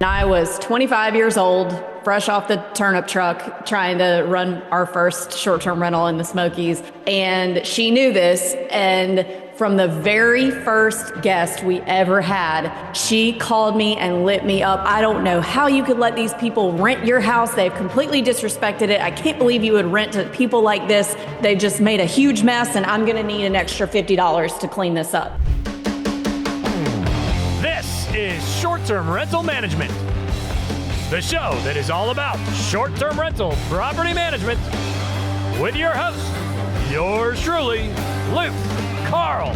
I was 25 years old, fresh off the turnip truck, trying to run our first short-term rental in the Smokies. And she knew this. And from the very first guest we ever had, she called me and lit me up. I don't know how you could let these people rent your house. They've completely disrespected it. I can't believe you would rent to people like this. They just made a huge mess, and I'm going to need an extra $50 to clean this up. This is Short-Term Rental Management, the show that is all about short-term rental property management with your host, yours truly, Luke Carl.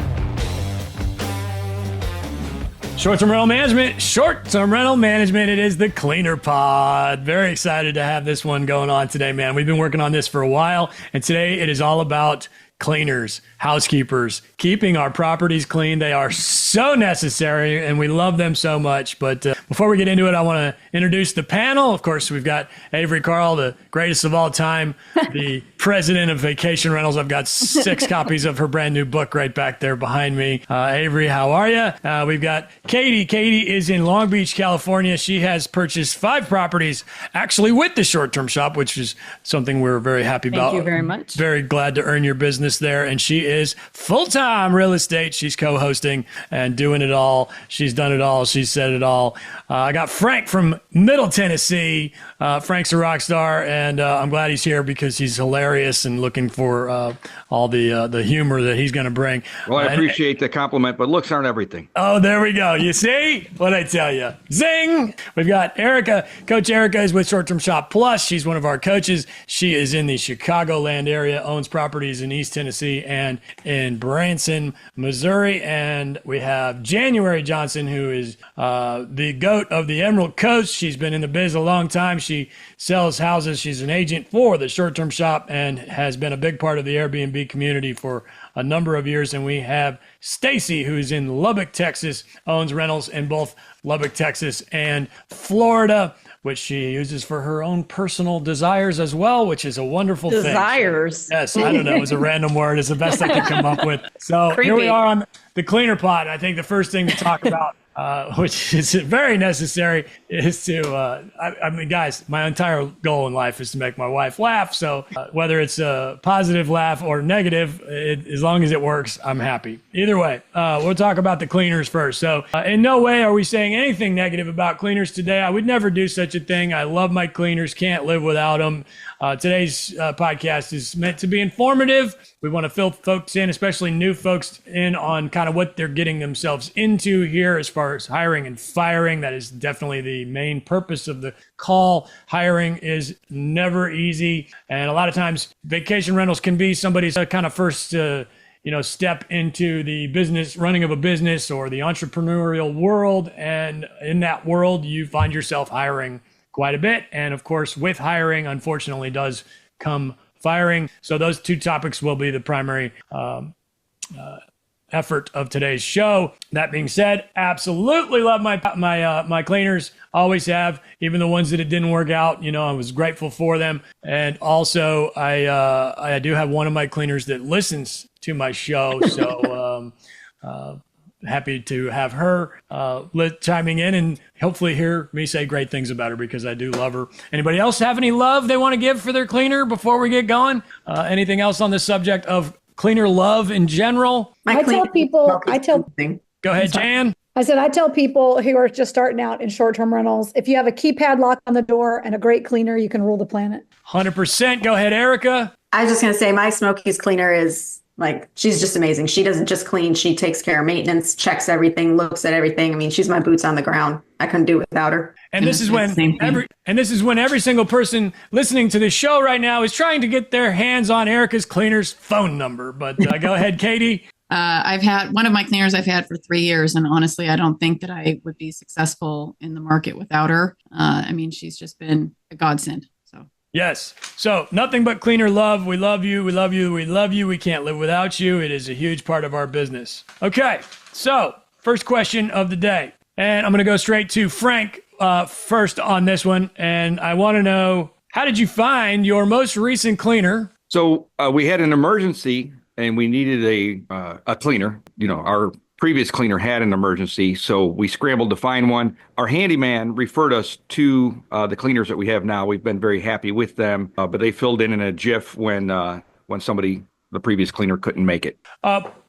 Short-term rental management. It is the Cleaner Pod. Very excited to have this one going on today, man. We've been working on this for a while, and today it is all about cleaners, housekeepers, keeping our properties clean. They are so necessary, and we love them so much. But before we get into it, I want to introduce the panel. Of course, we've got Avery Carl, the greatest of all time, the president of vacation rentals. I've got 6 copies of her brand new book right back there behind me. Avery, how are you? We've got Katie. Katie is in Long Beach, California. She has purchased 5 properties, actually with the short-term shop, which is something we're very happy about. Thank you very much. Very glad to earn your business there. And she is full-time real estate. She's co-hosting and doing it all. She's done it all. She's said it all. I got Frank from Middle Tennessee. Frank's a rock star, and I'm glad he's here because he's hilarious and looking for all the humor that he's going to bring. Well, I appreciate the compliment, but looks aren't everything. Oh, there we go. You see what I tell you? Zing! We've got Erica. Coach Erica is with Short Term Shop Plus. She's one of our coaches. She is in the Chicagoland area, owns properties in East Tennessee and in Branson, Missouri. And we have January Johnson, who is the goat of the Emerald Coast. She's been in the biz a long time. She sells houses. She's an agent for the Short Term Shop and has been a big part of the Airbnb community for a number of years. And we have Stacy, who's in Lubbock, Texas, owns rentals in both Lubbock, Texas and Florida, which she uses for her own personal desires as well, which is a wonderful thing. Desires. Yes, I don't know. It was a random word. It's the best I could come up with. So Creepy. Here we are on the Cleaner Pod. I think the first thing to talk about, which is very necessary, is to, I mean, guys, my entire goal in life is to make my wife laugh. So whether it's a positive laugh or negative, as long as it works, I'm happy. Either way, we'll talk about the cleaners first. So in no way are we saying anything negative about cleaners today. I would never do such a thing. I love my cleaners, can't live without them. Today's podcast is meant to be informative. We want to fill folks in, especially new folks, in on kind of what they're getting themselves into here as far as hiring and firing. That is definitely the main purpose of the call. Hiring is never easy. And a lot of times vacation rentals can be somebody's kind of first step into the business, running of a business or the entrepreneurial world. And in that world, you find yourself hiring quite a bit. And of course, with hiring, unfortunately, does come firing. So those 2 topics will be the primary effort of today's show. That being said, absolutely love my cleaners. Always have, even the ones that it didn't work out. I was grateful for them. And also, I do have one of my cleaners that listens to my show. So happy to have her chiming in and hopefully hear me say great things about her because I do love her. Anybody else have any love they want to give for their cleaner before we get going? Anything else on the subject of cleaner love in general? I tell people, Go ahead, Jan. I tell people who are just starting out in short-term rentals, if you have a keypad lock on the door and a great cleaner, you can rule the planet. 100%. Go ahead, Erica. I was just going to say my Smokies cleaner is she's just amazing. She doesn't just clean. She takes care of maintenance, checks everything, looks at everything. I mean, she's my boots on the ground. I couldn't do it without her. And this is when every single person listening to this show right now is trying to get their hands on Erica's cleaner's phone number. But go ahead, Katie. I've had one of my cleaners I've had for 3 years, and honestly, I don't think that I would be successful in the market without her. I mean, she's just been a godsend. Yes. So nothing but cleaner love. We love you. We love you. We love you. We can't live without you. It is a huge part of our business. Okay. So first question of the day. And I'm going to go straight to Frank first on this one. And I want to know, how did you find your most recent cleaner? So we had an emergency and we needed a cleaner. Our previous cleaner had an emergency, so we scrambled to find one. Our handyman referred us to the cleaners that we have now. We've been very happy with them, but they filled in a jiff when the previous cleaner couldn't make it.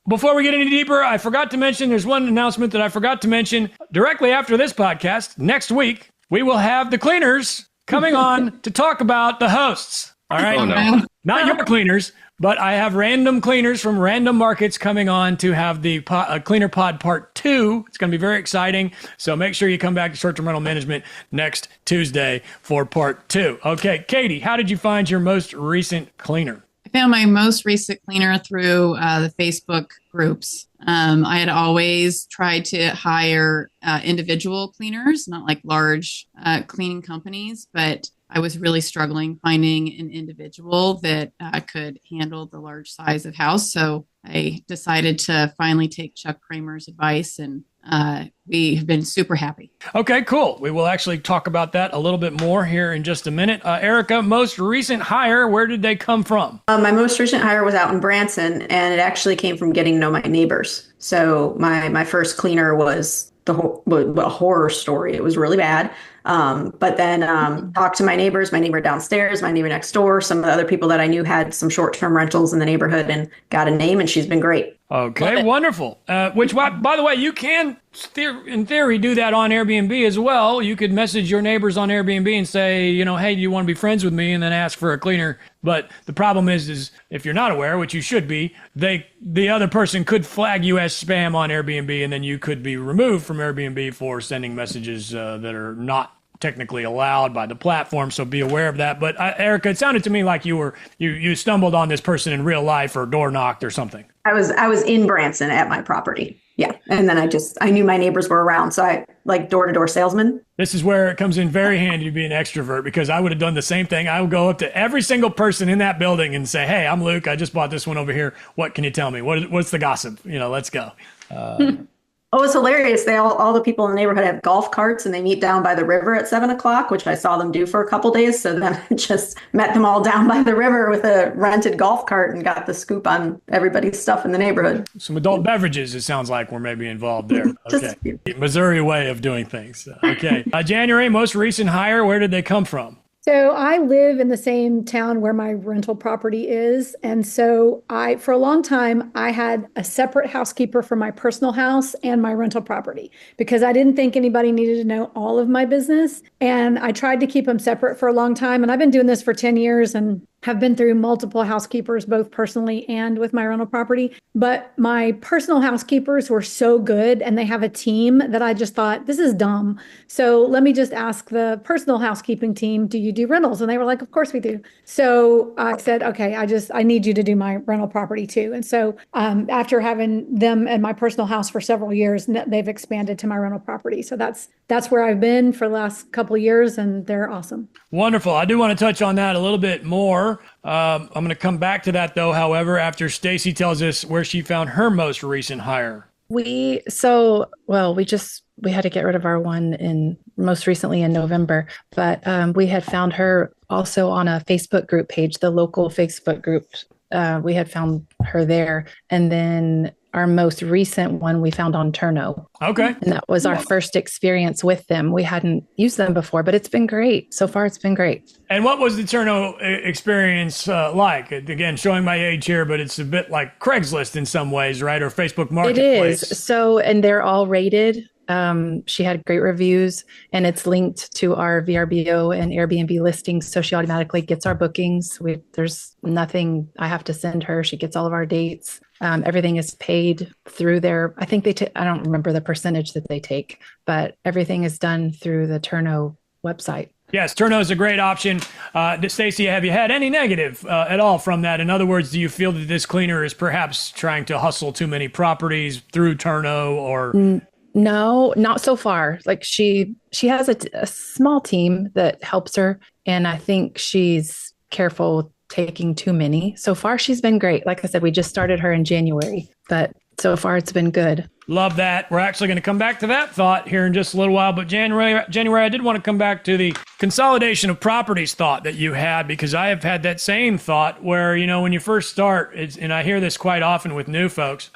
Before we get any deeper, I forgot to mention, there's one announcement that I forgot to mention. Directly after this podcast, next week, we will have the cleaners coming on to talk about the hosts. All right? Oh, no. Not your cleaners, but I have random cleaners from random markets coming on to have the Cleaner Pod Part 2. It's going to be very exciting. So make sure you come back to Short-Term Rental Management next Tuesday for Part 2. Okay, Katie, how did you find your most recent cleaner? I found my most recent cleaner through the Facebook groups. I had always tried to hire individual cleaners, not like large cleaning companies, but I was really struggling finding an individual that could handle the large size of house. So I decided to finally take Chuck Kramer's advice, and we have been super happy. Okay, cool. We will actually talk about that a little bit more here in just a minute. Erica, most recent hire, where did they come from? My most recent hire was out in Branson, and it actually came from getting to know my neighbors. So my first cleaner was a horror story. It was really bad. But then talked to my neighbor downstairs, my neighbor next door, some of the other people that I knew had some short-term rentals in the neighborhood, and got a name, and she's been great. Okay, wonderful. Which, by the way, you can, in theory, do that on Airbnb as well. You could message your neighbors on Airbnb and say, hey, do you want to be friends with me? And then ask for a cleaner. But the problem is if you're not aware, which you should be, the other person could flag you as spam on Airbnb, and then you could be removed from Airbnb for sending messages that are not technically allowed by the platform, so be aware of that. But Erica, it sounded to me like you stumbled on this person in real life or door knocked or something. I was in Branson at my property. Yeah. And then I knew my neighbors were around. So I like door-to-door salesman. This is where it comes in very handy to be an extrovert, because I would have done the same thing. I would go up to every single person in that building and say, hey, I'm Luke. I just bought this one over here. What can you tell me? What's the gossip? Let's go. Oh, it's hilarious. All the people in the neighborhood have golf carts, and they meet down by the river at 7:00, which I saw them do for a couple days. So then I just met them all down by the river with a rented golf cart and got the scoop on everybody's stuff in the neighborhood. Some adult beverages, it sounds like, were maybe involved there. Okay. Missouri way of doing things. Okay. January, most recent hire, where did they come from? So I live in the same town where my rental property is. And so for a long time, I had a separate housekeeper for my personal house and my rental property, because I didn't think anybody needed to know all of my business. And I tried to keep them separate for a long time. And I've been doing this for 10 years and have been through multiple housekeepers, both personally and with my rental property. But my personal housekeepers were so good, and they have a team, that I just thought, this is dumb. So let me just ask the personal housekeeping team, do you do rentals? And they were like, of course we do. So I said, okay, I need you to do my rental property too. And so after having them at my personal house for several years, they've expanded to my rental property. So that's where I've been for the last couple of years, and they're awesome. Wonderful. I do want to touch on that a little bit more. I'm going to come back to that, though, however, after Stacy tells us where she found her most recent hire. We had to get rid of our one most recently in November, but we had found her also on a Facebook group page, the local Facebook group. We had found her there. And then our most recent one we found on Turno. Okay. And that was our first experience with them. We hadn't used them before, but it's been great. So far, it's been great. And what was the Turno experience like? Again, showing my age here, but it's a bit like Craigslist in some ways, right? Or Facebook Marketplace. It is. So, and they're all rated. She had great reviews, and it's linked to our VRBO and Airbnb listings. So she automatically gets our bookings. There's nothing I have to send her. She gets all of our dates. Everything is paid through I think I don't remember the percentage that they take, but everything is done through the Turno website. Yes, Turno is a great option. Stacy, have you had any negative at all from that? In other words, do you feel that this cleaner is perhaps trying to hustle too many properties through Turno or... No, not so far. Like she has a small team that helps her, and I think she's careful taking too many. So far, she's been great. Like I said, we just started her in January, but so far it's been good. Love that. We're actually going to come back to that thought here in just a little while. But January, I did want to come back to the consolidation of properties thought that you had, because I have had that same thought where, when you first start, and I hear this quite often with new folks,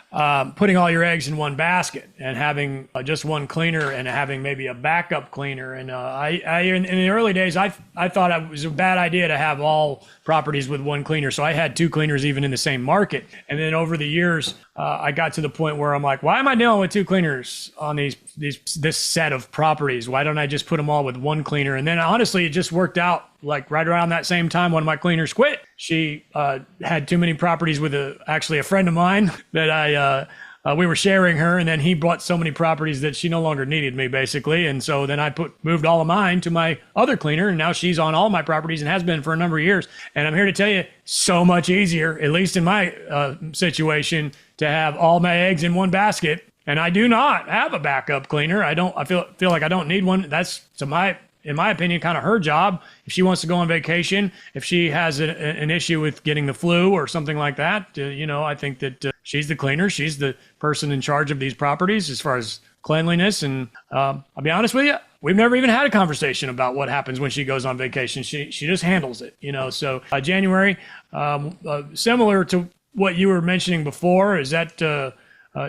putting all your eggs in one basket and having just one cleaner and having maybe a backup cleaner. And I in the early days, I thought it was a bad idea to have all properties with one cleaner. So I had two cleaners even in the same market. And then over the years, I got to the point where I'm like, why am I dealing with two cleaners on this set of properties? Why don't I just put them all with one cleaner? And then honestly, it just worked out. Like right around that same time, one of my cleaners quit. She had too many properties with actually a friend of mine that we were sharing her, and then he bought so many properties that she no longer needed me, basically. And so then I moved all of mine to my other cleaner, and now she's on all my properties and has been for a number of years. And I'm here to tell you, so much easier, at least in my situation, to have all my eggs in one basket. And I do not have a backup cleaner. I feel like I don't need one. That's in my opinion, kind of her job. If she wants to go on vacation, if she has an issue with getting the flu or something like that, I think that she's the cleaner. She's the person in charge of these properties as far as cleanliness. And I'll be honest with you, we've never even had a conversation about what happens when she goes on vacation. She just handles it, So January, similar to what you were mentioning before, is that, do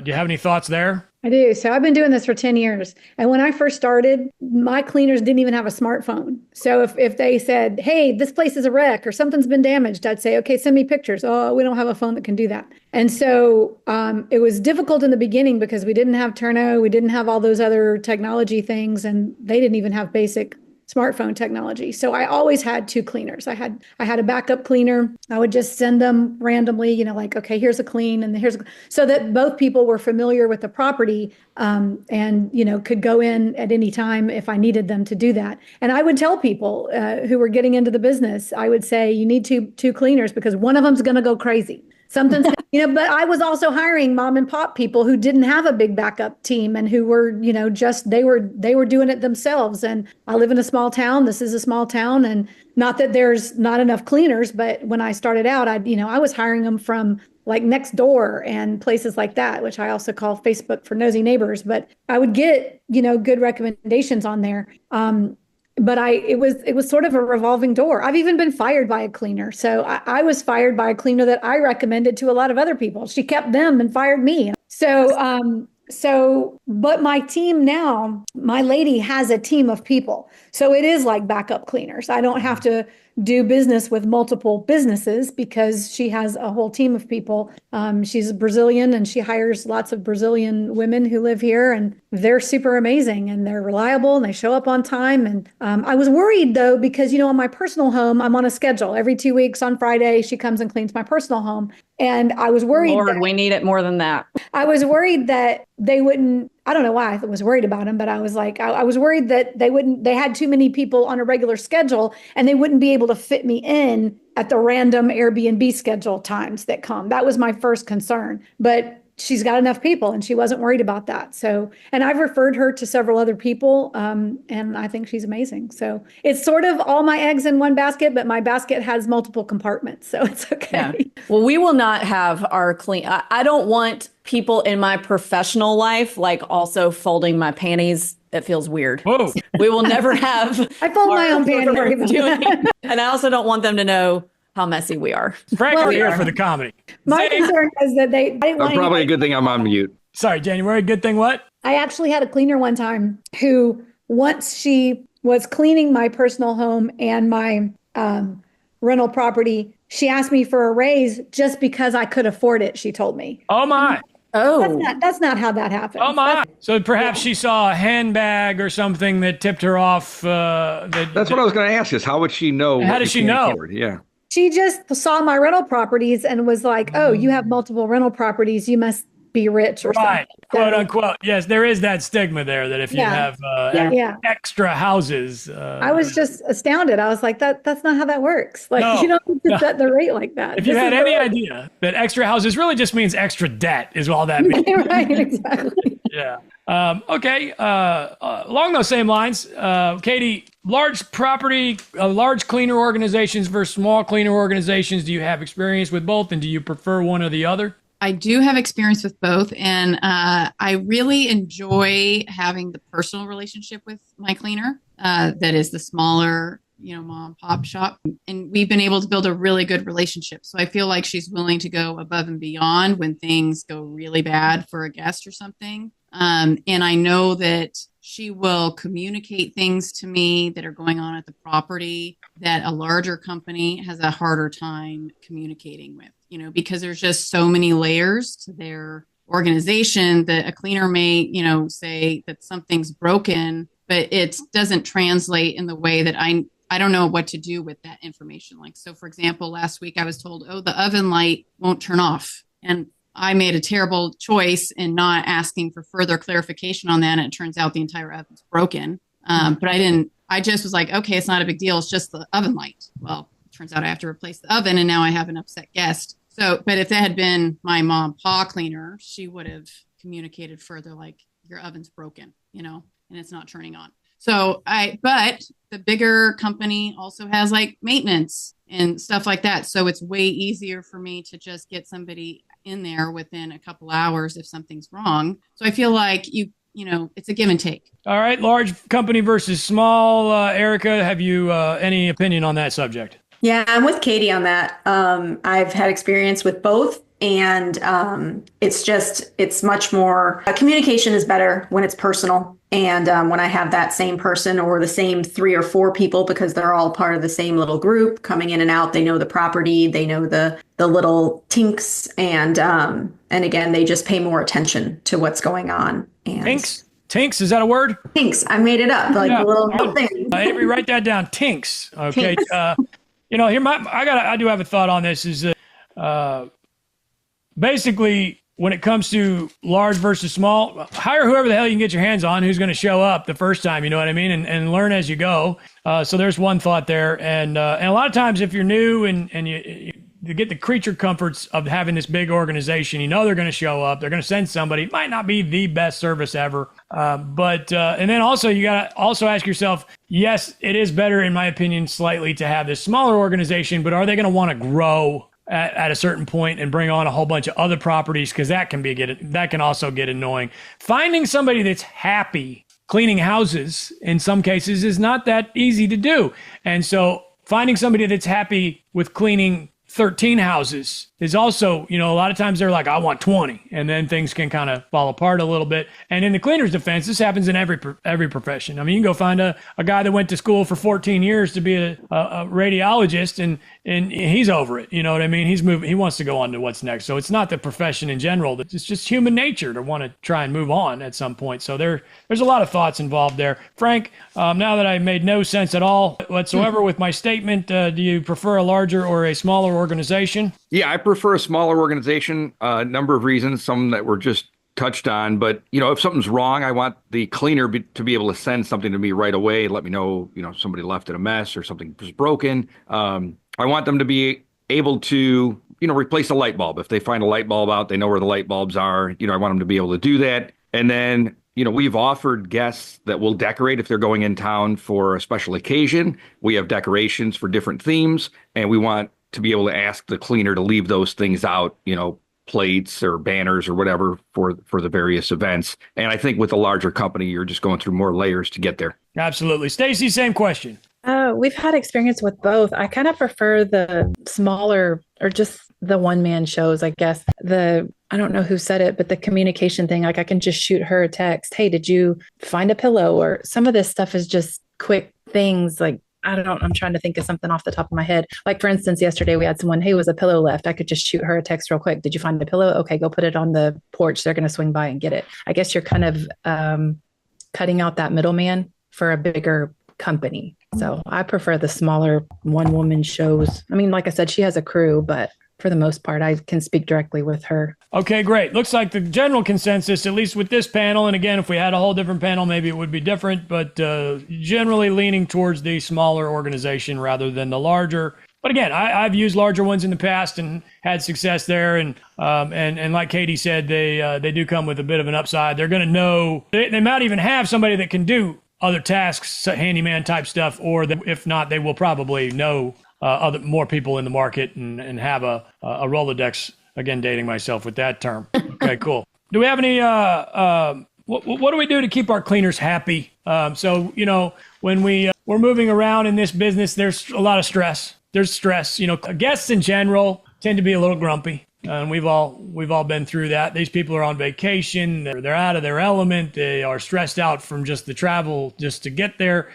you have any thoughts there? I do. So I've been doing this for 10 years. And when I first started, my cleaners didn't even have a smartphone. So if they said, hey, this place is a wreck or something's been damaged, I'd say, okay, send me pictures. Oh, we don't have a phone that can do that. And so it was difficult in the beginning because we didn't have Turno, we didn't have all those other technology things, and they didn't even have basic smartphone technology. So I always had two cleaners. I had a backup cleaner. I would just send them randomly, like, okay, here's a clean and so that both people were familiar with the property, and, could go in at any time if I needed them to do that. And I would tell people who were getting into the business, I would say, you need two cleaners because one of them's going to go crazy. Something's, but I was also hiring mom and pop people who didn't have a big backup team and who were, they were doing it themselves. And I live in a small town. This is a small town, and not that there's not enough cleaners, but when I started out, I was hiring them from like next door and places like that, which I also call Facebook for nosy neighbors. But I would get, good recommendations on there. But it was sort of a revolving door. I've even been fired by a cleaner. So I was fired by a cleaner that I recommended to a lot of other people. She kept them and fired me. But my team now, my lady has a team of people. So it is like backup cleaners. I don't have to do business with multiple businesses because she has a whole team of people. She's Brazilian and she hires lots of Brazilian women who live here, and they're super amazing and they're reliable and they show up on time. And I was worried though, because, on my personal home, I'm on a schedule. Every 2 weeks on Friday, she comes and cleans my personal home. And I was worried. Lord, we need it more than that. I was worried that they wouldn't, I don't know why I was worried about them, but I was like, I was worried that they had too many people on a regular schedule and they wouldn't be able to fit me in at the random Airbnb schedule times that come. That was my first concern. But she's got enough people and she wasn't worried about that. So, and I've referred her to several other people, and I think she's amazing. So it's sort of all my eggs in one basket, but my basket has multiple compartments. So it's okay. Yeah. Well, we will not have our clean. I don't want people in my professional life, like also folding my panties. It feels weird. Whoa. We will never have. I fold my own panties. And I also don't want them to know how messy we are. Frank, we're here for the comedy. My concern is that I didn't want Probably a good thing I'm on mute. Sorry, January. Good thing what? I actually had a cleaner one time who, once she was cleaning my personal home and my rental property, she asked me for a raise just because I could afford it, she told me. Oh, my. Oh, that's not how that happened. Oh, my. So perhaps she saw a handbag or something that tipped her off. That's what I was going to ask is how would she know? How did she know? Yeah. She just saw my rental properties and was like, oh, you have multiple rental properties. You must be rich or right. something. Quote unquote. Yes, there is that stigma there that if you have extra houses. I was just astounded. I was like, that's not how that works. Like, you don't need to set the rate like that. If you had any idea that extra houses really just means extra debt is all that means. Right, exactly. Yeah. Okay. Along those same lines, Katie, large property, large cleaner organizations versus small cleaner organizations. Do you have experience with both, and do you prefer one or the other? I do have experience with both, and I really enjoy having the personal relationship with my cleaner. that is the smaller, mom and pop shop. And we've been able to build a really good relationship. So I feel like she's willing to go above and beyond when things go really bad for a guest or something. And I know that she will communicate things to me that are going on at the property that a larger company has a harder time communicating with, because there's just so many layers to their organization that a cleaner may, say that something's broken, but it doesn't translate in the way that I don't know what to do with that information. Like, so for example, last week I was told, oh, the oven light won't turn off. And I made a terrible choice in not asking for further clarification on that. And it turns out the entire oven's broken. But I just was like, okay, it's not a big deal. It's just the oven light. Well, it turns out I have to replace the oven, and now I have an upset guest. So, but if that had been my mom and pa cleaner, she would have communicated further, like, your oven's broken, and it's not turning on. But the bigger company also has like maintenance and stuff like that. So it's way easier for me to just get somebody in there within a couple hours if something's wrong. So I feel like it's a give and take. All right. Large company versus small. Erica, have you any opinion on that subject? Yeah, I'm with Katie on that. I've had experience with both. And it's much more, communication is better when it's personal. And when I have that same person or the same 3 or 4 people, because they're all part of the same little group coming in and out, they know the property, they know the little tinks. And again, they just pay more attention to what's going on. And Tinks, is that a word? Tinks, I made it up, like a little thing. Avery, write that down. Tinks. Okay. Tinks. I do have a thought on this. Is basically, when it comes to large versus small, hire whoever the hell you can get your hands on who's going to show up the first time, you know what I mean? And learn as you go. So there's one thought there. And a lot of times if you're new and you get the creature comforts of having this big organization, they're going to show up. They're going to send somebody. It might not be the best service ever. But and then also you got to also ask yourself, yes, it is better, in my opinion, slightly to have this smaller organization, but are they going to want to grow at a certain point and bring on a whole bunch of other properties? Because that can also get annoying. Finding somebody that's happy cleaning houses in some cases is not that easy to do. And so finding somebody that's happy with cleaning 13 houses is also, a lot of times they're like, I want 20. And then things can kind of fall apart a little bit. And in the cleaner's defense, this happens in every profession. I mean, you can go find a guy that went to school for 14 years to be a radiologist and he's over it. You know what I mean? He wants to go on to what's next. So it's not the profession in general. It's just human nature to want to try and move on at some point. So there's a lot of thoughts involved there. Frank, now that I made no sense at all whatsoever with my statement, do you prefer a larger or a smaller organization? Yeah, I prefer a smaller organization. A number of reasons, some that were just touched on. But, if something's wrong, I want the cleaner to be able to send something to me right away, let me know, somebody left it a mess or something was broken. I want them to be able to, replace a light bulb. If they find a light bulb out, they know where the light bulbs are. I want them to be able to do that. And then, we've offered guests that will decorate if they're going in town for a special occasion. We have decorations for different themes, and we want to be able to ask the cleaner to leave those things out, plates or banners or whatever for the various events. And I think with a larger company, you're just going through more layers to get there. Absolutely. Stacey, same question. We've had experience with both. I kind of prefer the smaller or just the one-man shows, I guess. I don't know who said it, but the communication thing, like I can just shoot her a text. Hey, did you find a pillow? Or some of this stuff is just quick things like, I'm trying to think of something off the top of my head. Like, for instance, yesterday we had someone, hey, was a pillow left? I could just shoot her a text real quick. Did you find a pillow? Okay, go put it on the porch. They're going to swing by and get it. I guess you're kind of cutting out that middleman for a bigger company. So I prefer the smaller one-woman shows. I mean, like I said, she has a crew, but for the most part, I can speak directly with her. Okay, great. Looks like the general consensus, at least with this panel, and again, if we had a whole different panel, maybe it would be different, but generally leaning towards the smaller organization rather than the larger. But again, I've used larger ones in the past and had success there. And like Katie said, they do come with a bit of an upside. They're going to know, they might even have somebody that can do other tasks, handyman type stuff, or if not, they will probably know more people in the market and have a Rolodex. Again, dating myself with that term. Okay, cool. Do we have any, what do we do to keep our cleaners happy? So, when we're moving around in this business, there's a lot of stress. There's stress. Guests in general tend to be a little grumpy. And we've all been through that. These people are on vacation. They're out of their element. They are stressed out from just the travel just to get there.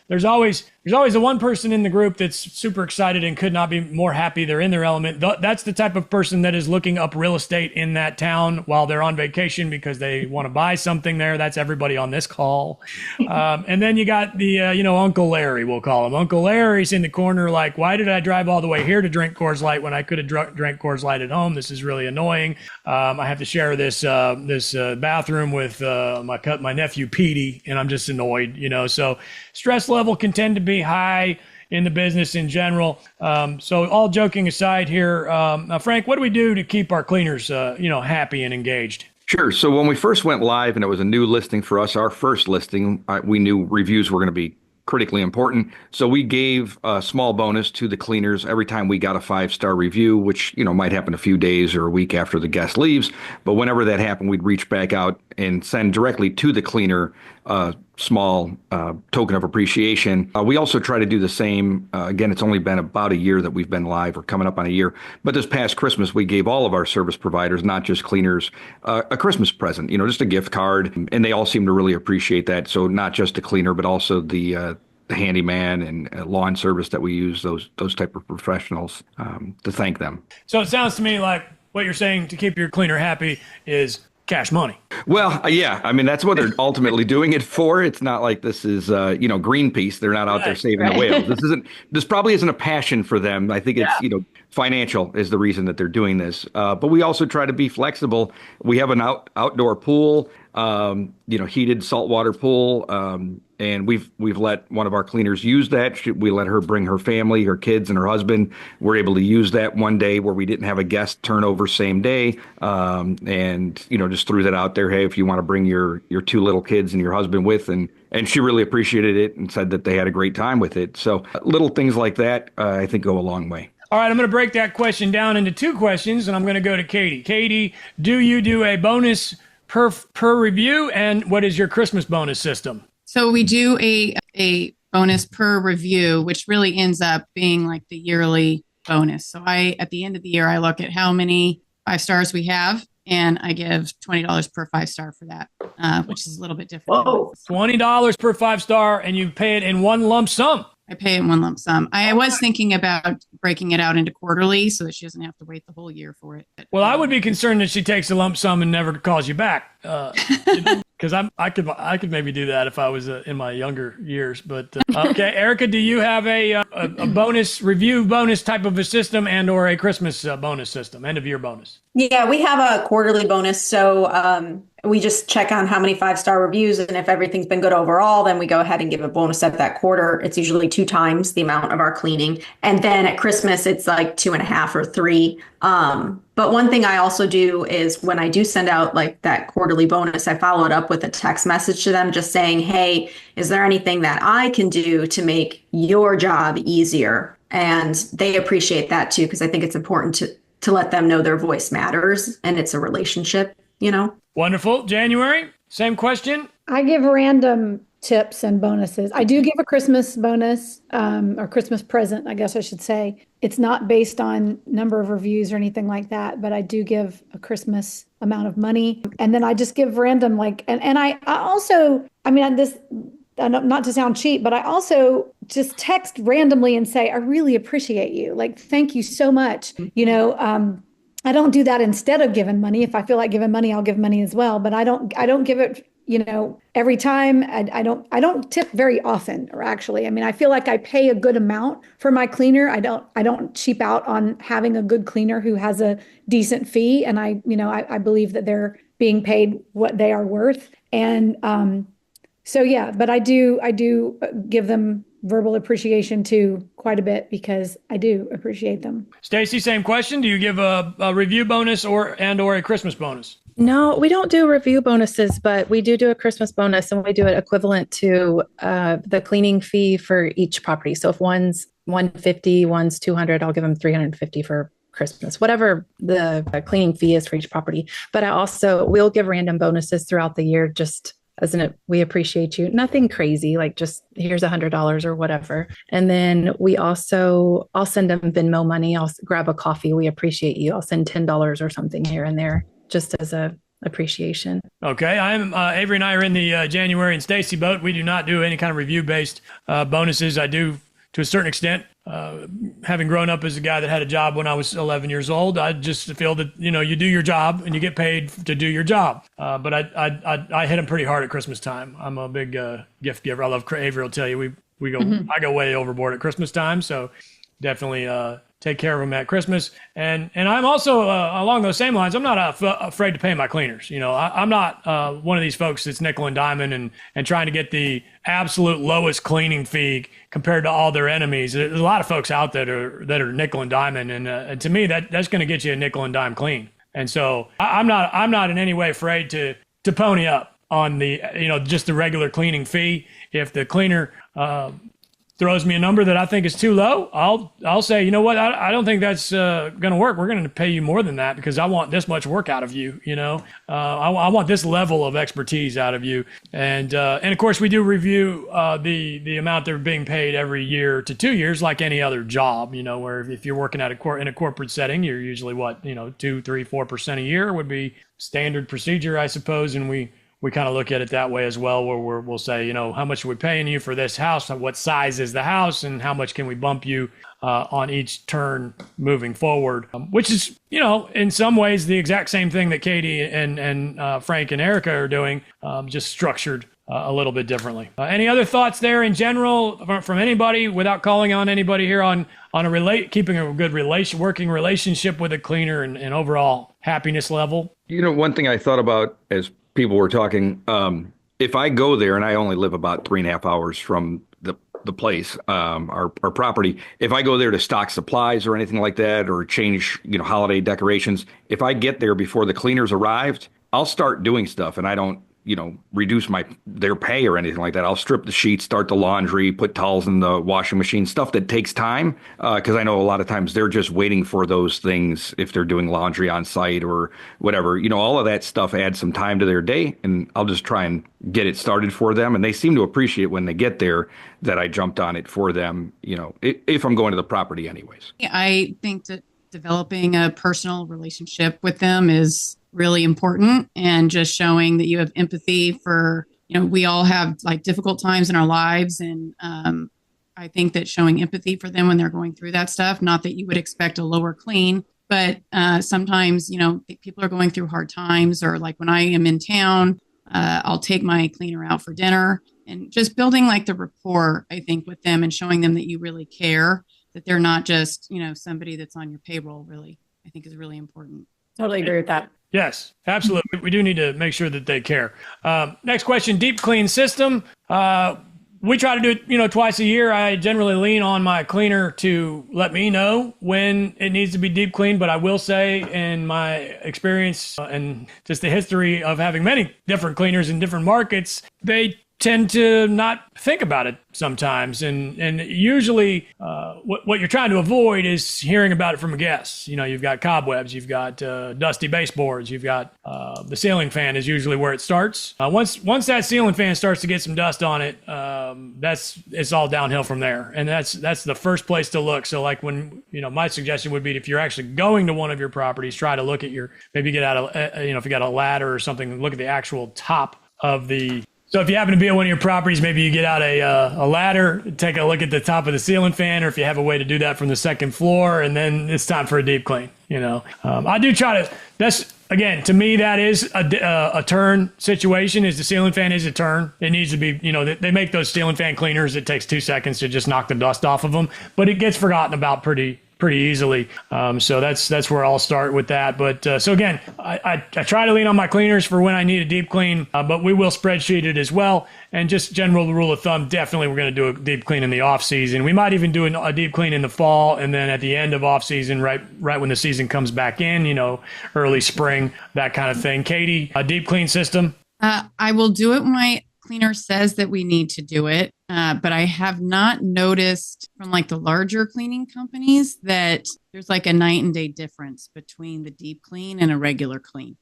There's always the one person in the group that's super excited and could not be more happy they're in their element. That's the type of person that is looking up real estate in that town while they're on vacation because they want to buy something there. That's everybody on this call. And then you got the, Uncle Larry, we'll call him. Uncle Larry's in the corner like, why did I drive all the way here to drink Coors Light when I could have drank Coors Light at home? This is really annoying. I have to share this bathroom with my nephew Petey, and I'm just annoyed, So stress level can tend to be high in the business in general. So all joking aside here, Frank, what do we do to keep our cleaners, happy and engaged? Sure. So when we first went live and it was a new listing for us, our first listing, we knew reviews were going to be critically important. So we gave a small bonus to the cleaners every time we got a 5-star review, which, might happen a few days or a week after the guest leaves. But whenever that happened, we'd reach back out and send directly to the cleaner a small token of appreciation. We also try to do the same. Again, it's only been about a year that we've been live. We're coming up on a year. But this past Christmas, we gave all of our service providers, not just cleaners, a Christmas present, just a gift card. And they all seem to really appreciate that. So not just the cleaner, but also the handyman and lawn service that we use, those type of professionals, to thank them. So it sounds to me like what you're saying to keep your cleaner happy is cash money. Well, yeah. I mean, that's what they're ultimately doing it for. It's not like this is, Greenpeace. They're not out there saving the whales. This probably isn't a passion for them. I think it's, financial is the reason that they're doing this. But we also try to be flexible. We have an outdoor pool, heated saltwater pool. And we've let one of our cleaners use that. We let her bring her family, her kids, and her husband. We're able to use that one day where we didn't have a guest turnover same day. And just threw that out there. Hey, if you want to bring your 2 little kids and your husband with, and she really appreciated it and said that they had a great time with it. So little things like that, I think, go a long way. All right, I'm going to break that question down into 2 questions, and I'm going to go to Katie. Katie, do you do a bonus per review, and what is your Christmas bonus system? So we do a bonus per review, which really ends up being like the yearly bonus. So at the end of the year, I look at how many 5 stars we have, and I give $20 per 5-star for that, which is a little bit different. Whoa. $20 per 5-star, and you pay it in one lump sum. I pay it in one lump sum. I was thinking about breaking it out into quarterly so that she doesn't have to wait the whole year for it. Well, I would be concerned that she takes a lump sum and never calls you back. Because I could maybe do that if I was in my younger years. But okay, Erica, do you have a bonus review bonus type of a system and/or a Christmas bonus system, end of year bonus? Yeah, we have a quarterly bonus. So we just check on how many 5-star reviews, and if everything's been good overall, then we go ahead and give a bonus at that quarter. It's usually 2 times the amount of our cleaning, and then at Christmas it's like 2.5 or 3. But one thing I also do is when I do send out like that quarterly bonus, I follow it up with a text message to them just saying, hey, is there anything that I can do to make your job easier? And they appreciate that too, because I think it's important to let them know their voice matters and it's a relationship, Wonderful. January, same question. I give random tips and bonuses. I do give a Christmas bonus, or Christmas present, I guess I should say. It's not based on number of reviews or anything like that, but I do give a Christmas amount of money. And then I just give random, and I also, not to sound cheap, but I also just text randomly and say, I really appreciate you. Like, thank you so much. I don't do that instead of giving money. If I feel like giving money, I'll give money as well. But I don't give it, every time. I don't tip very often, or actually, I feel like I pay a good amount for my cleaner. I don't cheap out on having a good cleaner who has a decent fee. And I believe that they're being paid what they are worth. And so, yeah, but I do give them verbal appreciation too quite a bit because I do appreciate them. Stacy, same question. Do you give a review bonus or a Christmas bonus? No, we don't do review bonuses, but we do a Christmas bonus, and we do it equivalent to the cleaning fee for each property. So if one's $150, one's $200, I'll give them $350 for Christmas, whatever the cleaning fee is for each property. But we'll give random bonuses throughout the year, just we appreciate you. Nothing crazy, like just here's $100 or whatever. And then I'll send them Venmo money. I'll grab a coffee. We appreciate you. I'll send $10 or something here and there just as a appreciation. Okay, I'm Avery and I are in the January and Stacy boat. We do not do any kind of review-based bonuses. I do to a certain extent. Having grown up as a guy that had a job when I was 11 years old, I just feel that, you do your job and you get paid to do your job. But I hit them pretty hard at Christmas time. I'm a big gift giver. I love Avery will tell you I go way overboard at Christmas time. So definitely take care of them at Christmas. And I'm also along those same lines. I'm not afraid to pay my cleaners. I'm not one of these folks that's nickel and diamond and trying to get the absolute lowest cleaning fee compared to all their enemies. There's a lot of folks out there that are nickel and diamond, and to me that's going to get you a nickel and dime clean. And so I'm not in any way afraid to pony up on the just the regular cleaning fee. If the cleaner throws me a number that I think is too low, I'll say, you know what, I don't think that's going to work. We're going to pay you more than that because I want this much work out of you. I want this level of expertise out of you. And of course, we do review the amount they're being paid every year to 2 years, like any other job. Where if you're working at in a corporate setting, you're usually 2, 3, 4% a year would be standard procedure, I suppose, and we kind of look at it that way as well, where we'll say, how much are we paying you for this house? What size is the house? And how much can we bump you on each turn moving forward? Which is, in some ways the exact same thing that Katie and Frank and Erica are doing, just structured a little bit differently. Any other thoughts there in general from anybody without calling on anybody here on keeping a good working relationship with a cleaner and overall happiness level? One thing I thought about as people were talking, if I go there, and I only live about 3.5 hours from the place, our property, if I go there to stock supplies or anything like that, or change, holiday decorations, if I get there before the cleaners arrived, I'll start doing stuff, and I don't, reduce their pay or anything like that. I'll strip the sheets, start the laundry, put towels in the washing machine, stuff that takes time. Because I know a lot of times they're just waiting for those things if they're doing laundry on site or whatever. All of that stuff adds some time to their day, and I'll just try and get it started for them. And they seem to appreciate when they get there that I jumped on it for them, if I'm going to the property anyways. Yeah, I think that developing a personal relationship with them is really important, and just showing that you have empathy for, we all have like difficult times in our lives. And I think that showing empathy for them when they're going through that stuff, not that you would expect a lower clean, but sometimes, people are going through hard times, or like when I am in town, I'll take my cleaner out for dinner, and just building like the rapport, I think, with them, and showing them that you really care, that they're not just, somebody that's on your payroll, really, I think is really important. Totally agree with that. Yes, absolutely. We do need to make sure that they care. Next question, deep clean system. We try to do it, twice a year. I generally lean on my cleaner to let me know when it needs to be deep cleaned. But I will say, in my experience and just the history of having many different cleaners in different markets, they tend to not think about it sometimes. And usually what you're trying to avoid is hearing about it from a guest. You've got cobwebs, you've got dusty baseboards, you've got the ceiling fan is usually where it starts. Once that ceiling fan starts to get some dust on it, it's all downhill from there. And that's the first place to look. So like when, my suggestion would be, if you're actually going to one of your properties, try to look at maybe get out if you got a ladder or something, look at the actual top of the. So if you happen to be at one of your properties, maybe you get out a ladder, take a look at the top of the ceiling fan, or if you have a way to do that from the second floor, and then it's time for a deep clean. I do try to. That's again, to me, that is a turn situation. Is the ceiling fan is a turn? It needs to be. They make those ceiling fan cleaners. It takes 2 seconds to just knock the dust off of them, but it gets forgotten about pretty easily. So that's where I'll start with that. But so again, I try to lean on my cleaners for when I need a deep clean, but we will spreadsheet it as well. And just general rule of thumb, definitely we're going to do a deep clean in the off season. We might even do a deep clean in the fall, and then at the end of off season, right when the season comes back in, early spring, that kind of thing. Katie, a deep clean system? I will do it when my cleaner says that we need to do it. But I have not noticed from like the larger cleaning companies that there's like a night and day difference between the deep clean and a regular clean.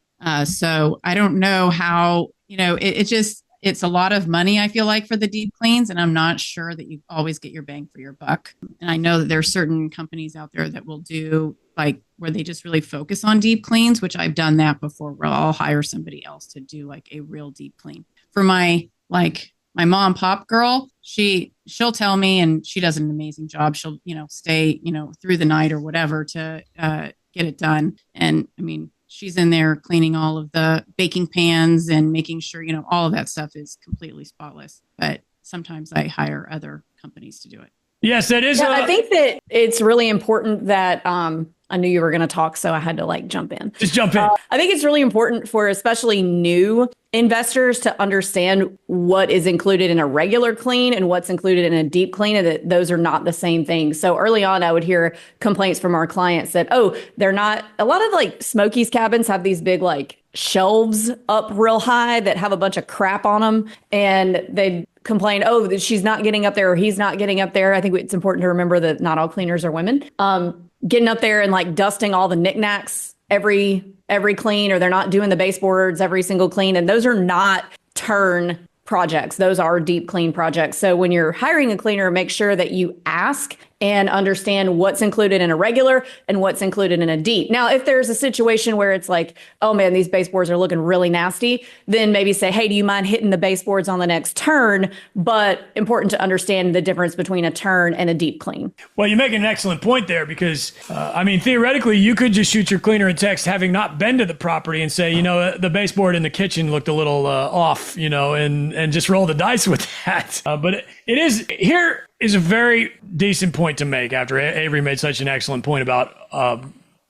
So I don't know how, it just, it's a lot of money, I feel like, for the deep cleans, and I'm not sure that you always get your bang for your buck. And I know that there are certain companies out there that will do like where they just really focus on deep cleans, which I've done that before, where I'll hire somebody else to do like a real deep clean. For my mom and pop girl, she'll tell me, and she does an amazing job. She'll, stay, through the night or whatever to get it done. And I mean, she's in there cleaning all of the baking pans and making sure, all of that stuff is completely spotless. But sometimes I hire other companies to do it. Yes, that is. I think that it's really important that I knew you were going to talk, so I had to jump in. Just jump in. I think it's really important for especially new investors to understand what is included in a regular clean and what's included in a deep clean, and that those are not the same thing. So early on, I would hear complaints from our clients that, they're not, a lot of Smokies cabins have these big shelves up real high that have a bunch of crap on them, and they complain, she's not getting up there or he's not getting up there. I think it's important to remember that not all cleaners are women. Getting up there and dusting all the knickknacks every clean, or they're not doing the baseboards every single clean. And those are not turn projects. Those are deep clean projects. So when you're hiring a cleaner, make sure that you ask and understand what's included in a regular and what's included in a deep. Now, if there's a situation where it's oh man, these baseboards are looking really nasty, then maybe say, hey, do you mind hitting the baseboards on the next turn? But important to understand the difference between a turn and a deep clean. Well, you make an excellent point there because, theoretically, you could just shoot your cleaner a text having not been to the property and say, the baseboard in the kitchen looked a little off, and just roll the dice with that. But here is a very decent point to make after Avery made such an excellent point about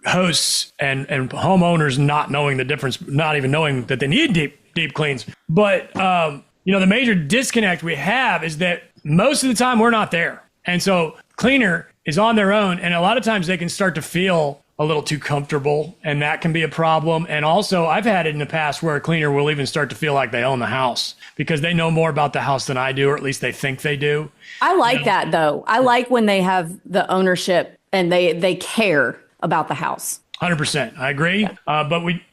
hosts and homeowners not knowing the difference, not even knowing that they need deep cleans. But, the major disconnect we have is that most of the time we're not there. And so cleaner is on their own. And a lot of times they can start to feel a little too comfortable, and that can be a problem. And also I've had it in the past where a cleaner will even start to feel like they own the house because they know more about the house than I do, or at least they think they do. I like that though. I like when they have the ownership and they care about the house. 100%. I agree. But we,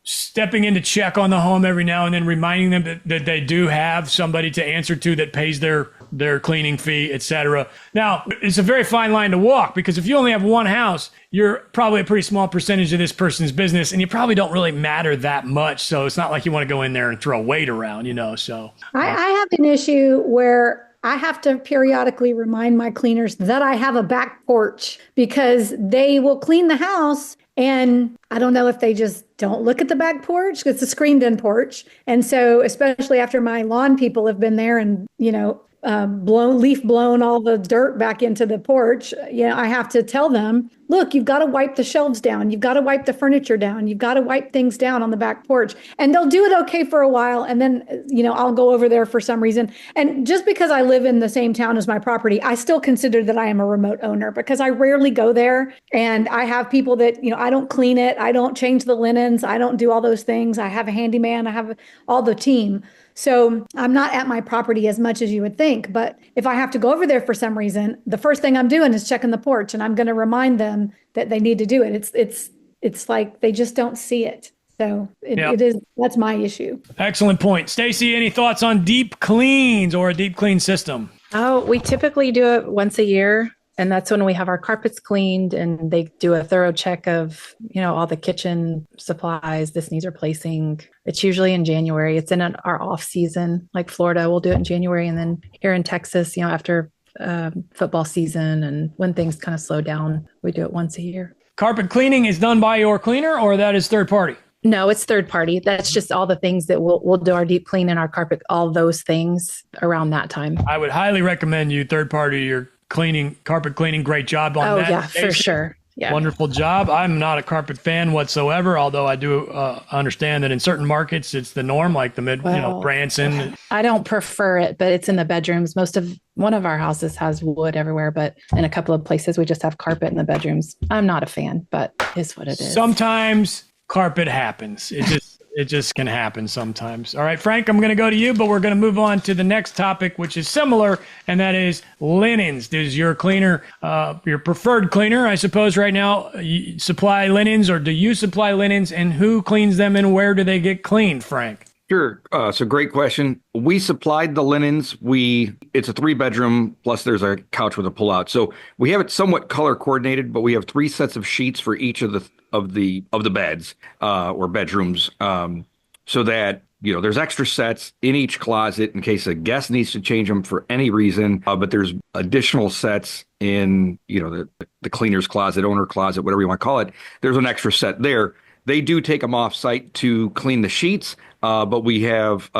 stepping in to check on the home every now and then, reminding them that they do have somebody to answer to that pays their cleaning fee, etc. Now, it's a very fine line to walk because if you only have one house, you're probably a pretty small percentage of this person's business, and you probably don't really matter that much. So it's not like you want to go in there and throw weight around, So I have an issue where I have to periodically remind my cleaners that I have a back porch because they will clean the house. And I don't know if they just don't look at the back porch. It's a screened-in porch. And so especially after my lawn people have been there and, blown all the dirt back into the porch, I have to tell them, look, you've got to wipe the shelves down. You've got to wipe the furniture down. You've got to wipe things down on the back porch. And they'll do it okay for a while. And then, I'll go over there for some reason. And just because I live in the same town as my property, I still consider that I am a remote owner because I rarely go there. And I have people that, I don't clean it. I don't change the linens. I don't do all those things. I have a handyman. I have all the team. So I'm not at my property as much as you would think. But if I have to go over there for some reason, the first thing I'm doing is checking the porch, and I'm going to remind them that they need to do it. It's like they just don't see it. So it is. That's my issue. Excellent point. Stacy, any thoughts on deep cleans or a deep clean system? Oh, we typically do it once a year. And that's when we have our carpets cleaned and they do a thorough check of, all the kitchen supplies. This needs replacing. It's usually in January. It's in our off season, like Florida, we'll do it in January. And then here in Texas, after football season and when things kind of slow down, we do it once a year. Carpet cleaning is done by your cleaner, or that is third party? No, it's third party. That's just all the things that we'll do our deep clean and our carpet, all those things around that time. I would highly recommend you third party your carpet cleaning. Great job on that. Oh yeah, for sure. Yeah. Wonderful job. I'm not a carpet fan whatsoever, although I do understand that in certain markets it's the norm, like Branson. I don't prefer it, but it's in the bedrooms. One of our houses has wood everywhere, but in a couple of places we just have carpet in the bedrooms. I'm not a fan, but it's what it is. Sometimes carpet happens. It just can happen sometimes. All right, Frank, I'm going to go to you, but we're going to move on to the next topic, which is similar, and that is linens. Does your cleaner, your preferred cleaner, I suppose right now, supply linens, or do you supply linens, and who cleans them and where do they get cleaned, Frank? Sure. So great question. We supplied the linens. It's a 3 bedroom plus there's a couch with a pullout. So we have it somewhat color coordinated, but we have 3 sets of sheets for each of the beds or bedrooms, so that there's extra sets in each closet in case a guest needs to change them for any reason. But there's additional sets in the cleaner's closet, owner closet, whatever you want to call it. There's an extra set there. They do take them off site to clean the sheets, but we have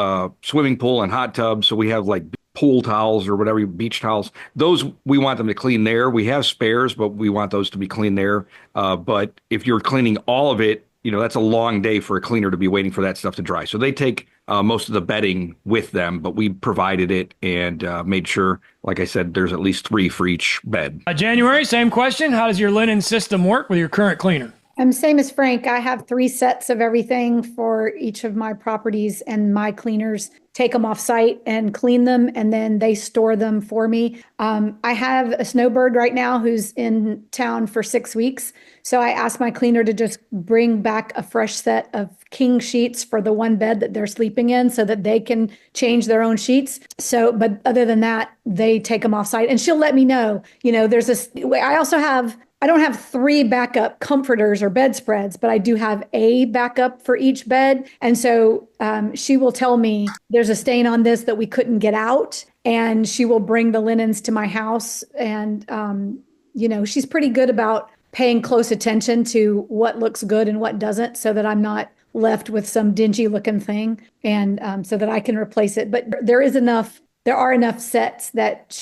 swimming pool and hot tubs. So we have like pool towels or whatever, beach towels. Those we want them to clean there. We have spares, but we want those to be cleaned there. But if you're cleaning all of it, that's a long day for a cleaner to be waiting for that stuff to dry. So they take most of the bedding with them, but we provided it and made sure, like I said, there's at least 3 for each bed. January, same question. How does your linen system work with your current cleaner? Same as Frank. I have 3 sets of everything for each of my properties, and my cleaners take them off site and clean them, and then they store them for me. I have a snowbird right now who's in town for 6 weeks. So I asked my cleaner to just bring back a fresh set of king sheets for the one bed that they're sleeping in so that they can change their own sheets. So, but other than that, they take them off site, and she'll let me know. I don't have 3 backup comforters or bedspreads, but I do have a backup for each bed. And so she will tell me there's a stain on this that we couldn't get out, and she will bring the linens to my house. And, she's pretty good about paying close attention to what looks good and what doesn't, so that I'm not left with some dingy looking thing, and so that I can replace it. But there are enough sets that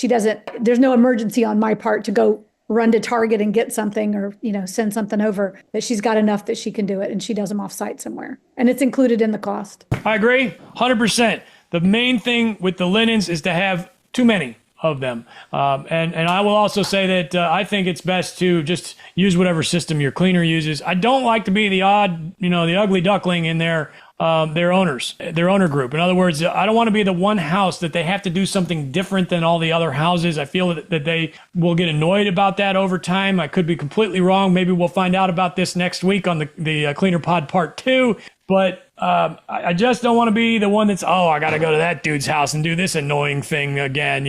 there's no emergency on my part to go run to Target and get something, or, send something over, that she's got enough that she can do it, and she does them off site somewhere. And it's included in the cost. I agree 100%. The main thing with the linens is to have too many of them. And I will also say that I think it's best to just use whatever system your cleaner uses. I don't like to be the the ugly duckling in their owner group. In other words, I don't want to be the one house that they have to do something different than all the other houses. I feel that they will get annoyed about that over time. I could be completely wrong. Maybe we'll find out about this next week on the Cleaner Pod Part 2. But I just don't want to be the one that's, I got to go to that dude's house and do this annoying thing again,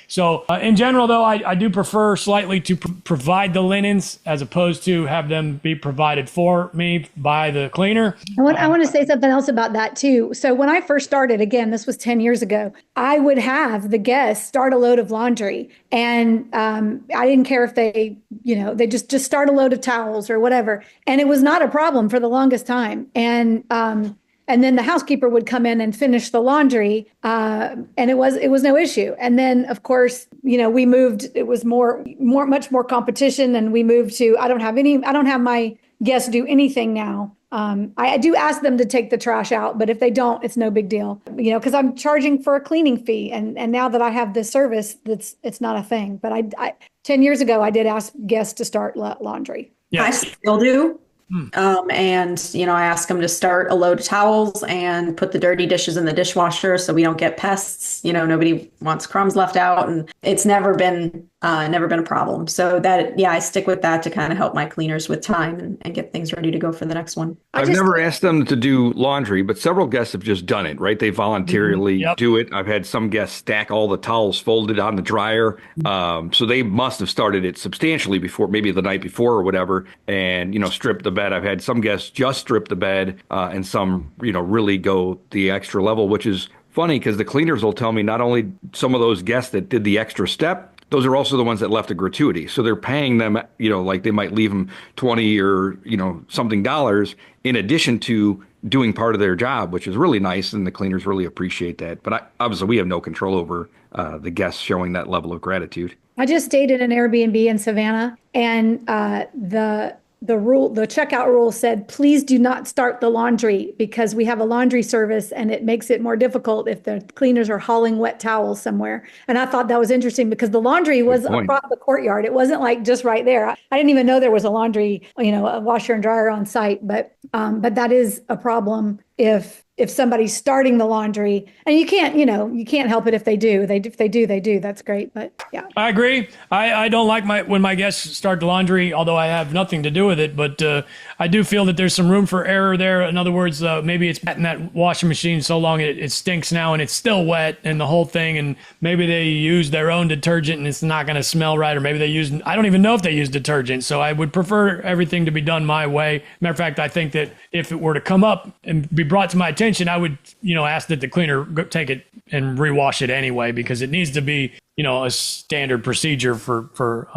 So in general, though, I do prefer slightly to provide the linens as opposed to have them be provided for me by the cleaner. I want to say something else about that, too. So when I first started, again, this was 10 years ago, I would have the guests start a load of laundry. And I didn't care if they just start a load of towels or whatever. And it was not a problem for the longest time. And then the housekeeper would come in and finish the laundry, and it was no issue. And then, of course, we moved. It was much more competition, and we moved to I don't have my guests do anything now. I do ask them to take the trash out, but if they don't, it's no big deal. Because I'm charging for a cleaning fee, and now that I have this service, it's not a thing. But I 10 years ago, I did ask guests to start laundry. Yes. I still do. And, I ask them to start a load of towels and put the dirty dishes in the dishwasher so we don't get pests. Nobody wants crumbs left out, and it's never been a problem. So I stick with that to kind of help my cleaners with time and get things ready to go for the next one. I've never asked them to do laundry, but several guests have just done it, right? They voluntarily do it. I've had some guests stack all the towels folded on the dryer. So they must have started it substantially before, maybe the night before or whatever, and, strip the bed. I've had some guests just strip the bed and some, really go the extra level, which is funny because the cleaners will tell me not only some of those guests that did the extra step, those are also the ones that left a gratuity. So they're paying them, like they might leave them 20 or, something dollars in addition to doing part of their job, which is really nice. And the cleaners really appreciate that. But obviously we have no control over the guests showing that level of gratitude. I just stayed in an Airbnb in Savannah, and the checkout rule said, please do not start the laundry because we have a laundry service and it makes it more difficult if the cleaners are hauling wet towels somewhere. And I thought that was interesting because the laundry was across the courtyard. It wasn't like just right there. I didn't even know there was a laundry, a washer and dryer on site, but that is a problem if if somebody's starting the laundry, and you can't help it if they do. If they do, that's great. But yeah. I agree. I don't like when my guests start the laundry, although I have nothing to do with it. But I do feel that there's some room for error there. In other words, maybe it's in that washing machine so long it stinks now and it's still wet and the whole thing. And maybe they use their own detergent and it's not going to smell right. Or maybe I don't even know if they use detergent. So I would prefer everything to be done my way. Matter of fact, I think that if it were to come up and be brought to my attention, I would, ask that the cleaner take it and rewash it anyway, because it needs to be, a standard procedure for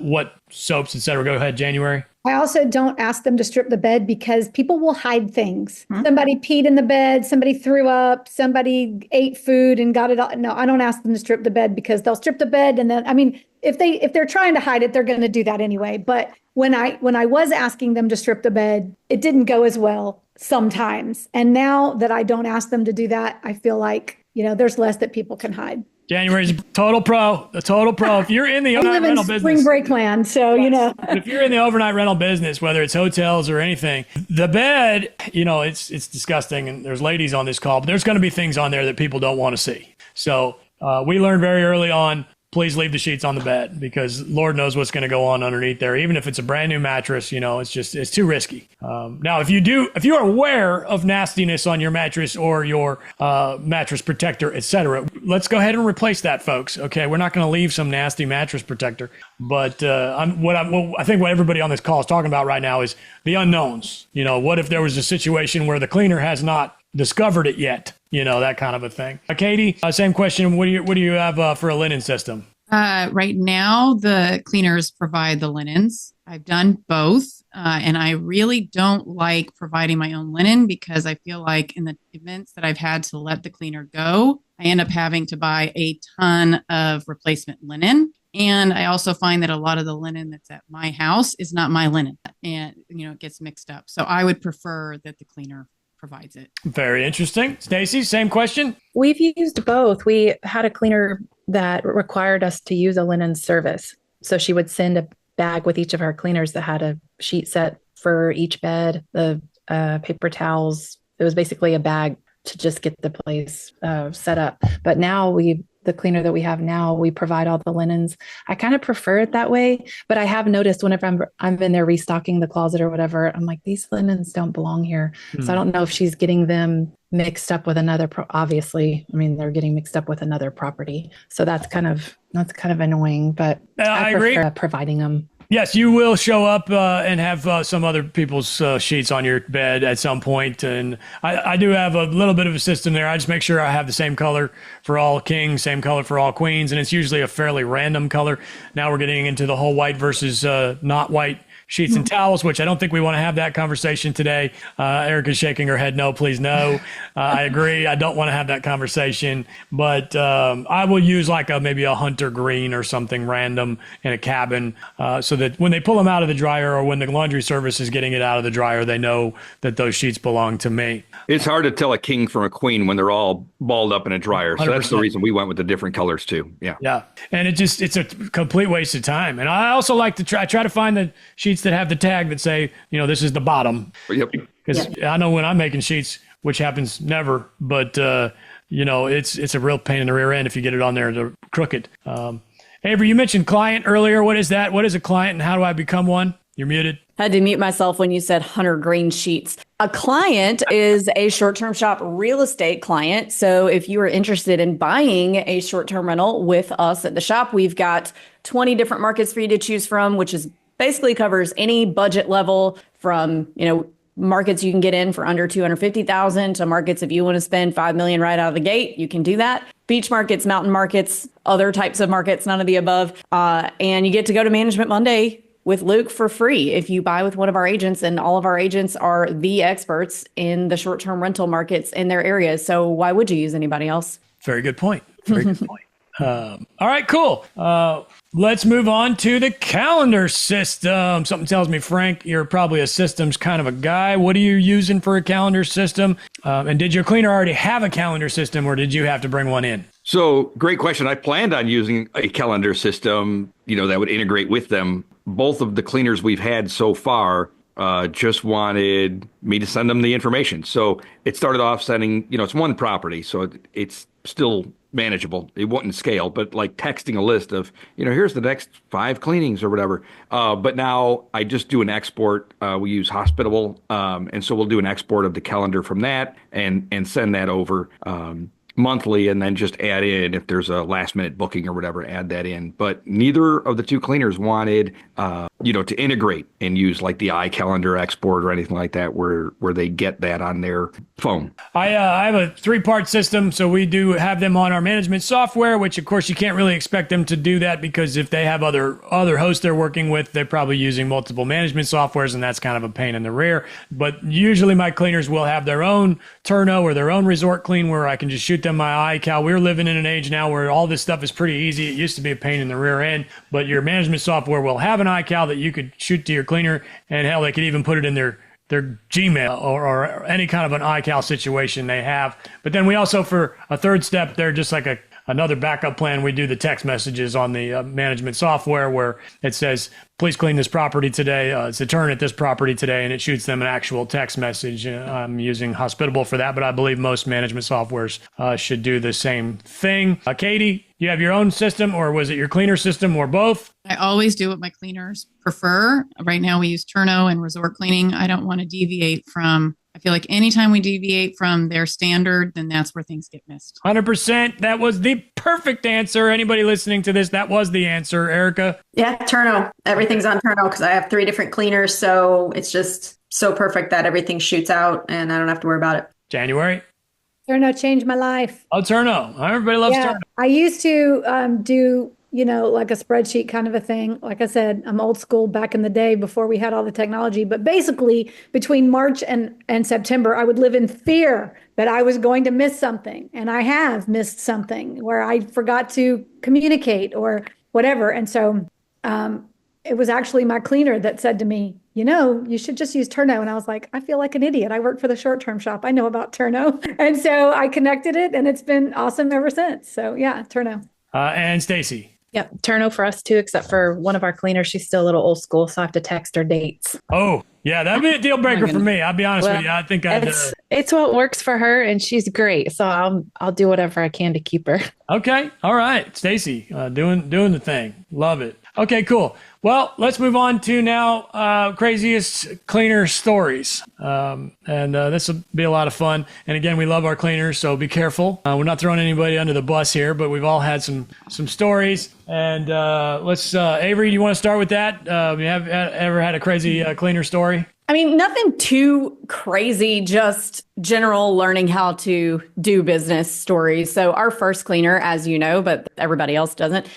what soaps, et cetera. Go ahead, January. I also don't ask them to strip the bed because people will hide things. Somebody peed in the bed, somebody threw up, somebody ate food and got it all. No, I don't ask them to strip the bed because they'll strip the bed. And then, if they're trying to hide it, they're going to do that anyway. But when I was asking them to strip the bed, it didn't go as well sometimes. And now that I don't ask them to do that, I feel like, there's less that people can hide. January's a total pro. If you're in the overnight rental business, spring break land, so if you're in the overnight rental business, whether it's hotels or anything, the bed, it's disgusting. And there's ladies on this call, but there's going to be things on there that people don't want to see. So we learned very early on, please leave the sheets on the bed, because Lord knows what's going to go on underneath there. Even if it's a brand new mattress, it's too risky. Now, if you are aware of nastiness on your mattress or your mattress protector, etc., let's go ahead and replace that, folks. Okay, we're not going to leave some nasty mattress protector, but I think what everybody on this call is talking about right now is the unknowns. What if there was a situation where the cleaner has not discovered it yet? That kind of a thing. Katie, same question. What do you have for a linen system? Right now, the cleaners provide the linens. I've done both, and I really don't like providing my own linen because I feel like in the events that I've had to let the cleaner go, I end up having to buy a ton of replacement linen. And I also find that a lot of the linen that's at my house is not my linen, and it gets mixed up. So I would prefer that the cleaner provides it. Very interesting. Stacy, same question. We've used both. We had a cleaner that required us to use a linen service. So she would send a bag with each of our cleaners that had a sheet set for each bed, the paper towels. It was basically a bag to just get the place set up. But now the cleaner that we have now, we provide all the linens. I kind of prefer it that way, but I have noticed whenever I'm in there restocking the closet or whatever, I'm like, these linens don't belong here. So I don't know if she's getting them mixed up with another, obviously, they're getting mixed up with another property. So that's kind of annoying, but I prefer agree. Providing them. Yes, you will show up and have some other people's sheets on your bed at some point. And I do have a little bit of a system there. I just make sure I have the same color for all kings, same color for all queens. And it's usually a fairly random color. Now we're getting into the whole white versus not white sheets and towels, which I don't think we want to have that conversation today. Erica's shaking her head. No, please, no. I agree. I don't want to have that conversation, but I will use maybe a hunter green or something random in a cabin so that when they pull them out of the dryer or when the laundry service is getting it out of the dryer, they know that those sheets belong to me. It's hard to tell a king from a queen when they're all balled up in a dryer. 100%. So that's the reason we went with the different colors too. Yeah. Yeah. And it's a complete waste of time. And I also like to try to find the sheets that have the tag that say, this is the bottom. Yep. Because I know when I'm making sheets, which happens never, but it's a real pain in the rear end if you get it on there to crooked. Avery, you mentioned client earlier. What is that? What is a client and how do I become one? You're muted. Had to mute myself when you said hunter green sheets. A client is a short-term shop real estate client. So if you are interested in buying a short-term rental with us at the shop, we've got 20 different markets for you to choose from, which is basically covers any budget level from, markets you can get in for under 250,000 to markets if you want to spend 5 million right out of the gate, you can do that. Beach markets, mountain markets, other types of markets, none of the above. And you get to go to Management Monday with Luke for free if you buy with one of our agents, and all of our agents are the experts in the short-term rental markets in their areas. So why would you use anybody else? Very good point. Very good point. All right, cool. Let's move on to the calendar system. Something tells me, Frank, you're probably a systems kind of a guy. What are you using for a calendar system? And did your cleaner already have a calendar system, or did you have to bring one in? So great question. I planned on using a calendar system, that would integrate with them. Both of the cleaners we've had so far just wanted me to send them the information. So it started off sending, it's one property, so it's still manageable. It wouldn't scale, but like texting a list of, here's the next 5 cleanings or whatever. But now I just do an export. We use Hospitable. And so we'll do an export of the calendar from that and send that over. Monthly, and then just add in if there's a last minute booking or whatever, add that in. But neither of the 2 cleaners wanted, to integrate and use like the iCalendar export or anything like that, where they get that on their phone. I have a 3-part system, so we do have them on our management software, which of course you can't really expect them to do that because if they have other hosts they're working with, they're probably using multiple management softwares, and that's kind of a pain in the rear. But usually my cleaners will have their own Turno or their own resort clean where I can just shoot them my iCal. We're living in an age now where all this stuff is pretty easy. It used to be a pain in the rear end, but your management software will have an iCal that you could shoot to your cleaner, and hell, they could even put it in their Gmail or any kind of an iCal situation they have. But then we also, for a third step, they're just like another backup plan. We do the text messages on the management software where it says, please clean this property today. It's a turn at this property today, and it shoots them an actual text message. I'm using Hospitable for that, but I believe most management softwares should do the same thing. Katie, you have your own system, or was it your cleaner system, or both? I always do what my cleaners prefer. Right now we use Turno and resort cleaning. I don't want to deviate from, I feel like anytime we deviate from their standard, then that's where things get missed. 100%. That was the perfect answer. Anybody listening to this, that was the answer. Erica? Yeah, Turno. Everything's on Turno because I have 3 different cleaners. So it's just so perfect that everything shoots out and I don't have to worry about it. January? Turno changed my life. Oh, Turno. Everybody loves Turno. I used to do, like a spreadsheet kind of a thing. Like I said, I'm old school back in the day before we had all the technology. But basically, between March and September, I would live in fear that I was going to miss something. And I have missed something where I forgot to communicate or whatever. And so it was actually my cleaner that said to me, you should just use Turno. And I was like, I feel like an idiot. I work for the short-term shop. I know about Turno. And so I connected it, and it's been awesome ever since. So yeah, Turno. And Stacy? Yep, Turno for us too, except for one of our cleaners. She's still a little old school, so I have to text her dates. Oh, yeah, that'd be a deal breaker for me. I'll be honest with you. I think it's what works for her, and she's great. So I'll do whatever I can to keep her. Okay, all right, Stacy, doing the thing. Love it. Okay, cool. Well, let's move on to now craziest cleaner stories. And this will be a lot of fun. And again, we love our cleaners, so be careful. We're not throwing anybody under the bus here, but we've all had some stories. And let's, Avery, you want to start with that? You have ever had a crazy cleaner story? I mean, nothing too crazy, just general learning how to do business stories. So our first cleaner, as you know, but everybody else doesn't,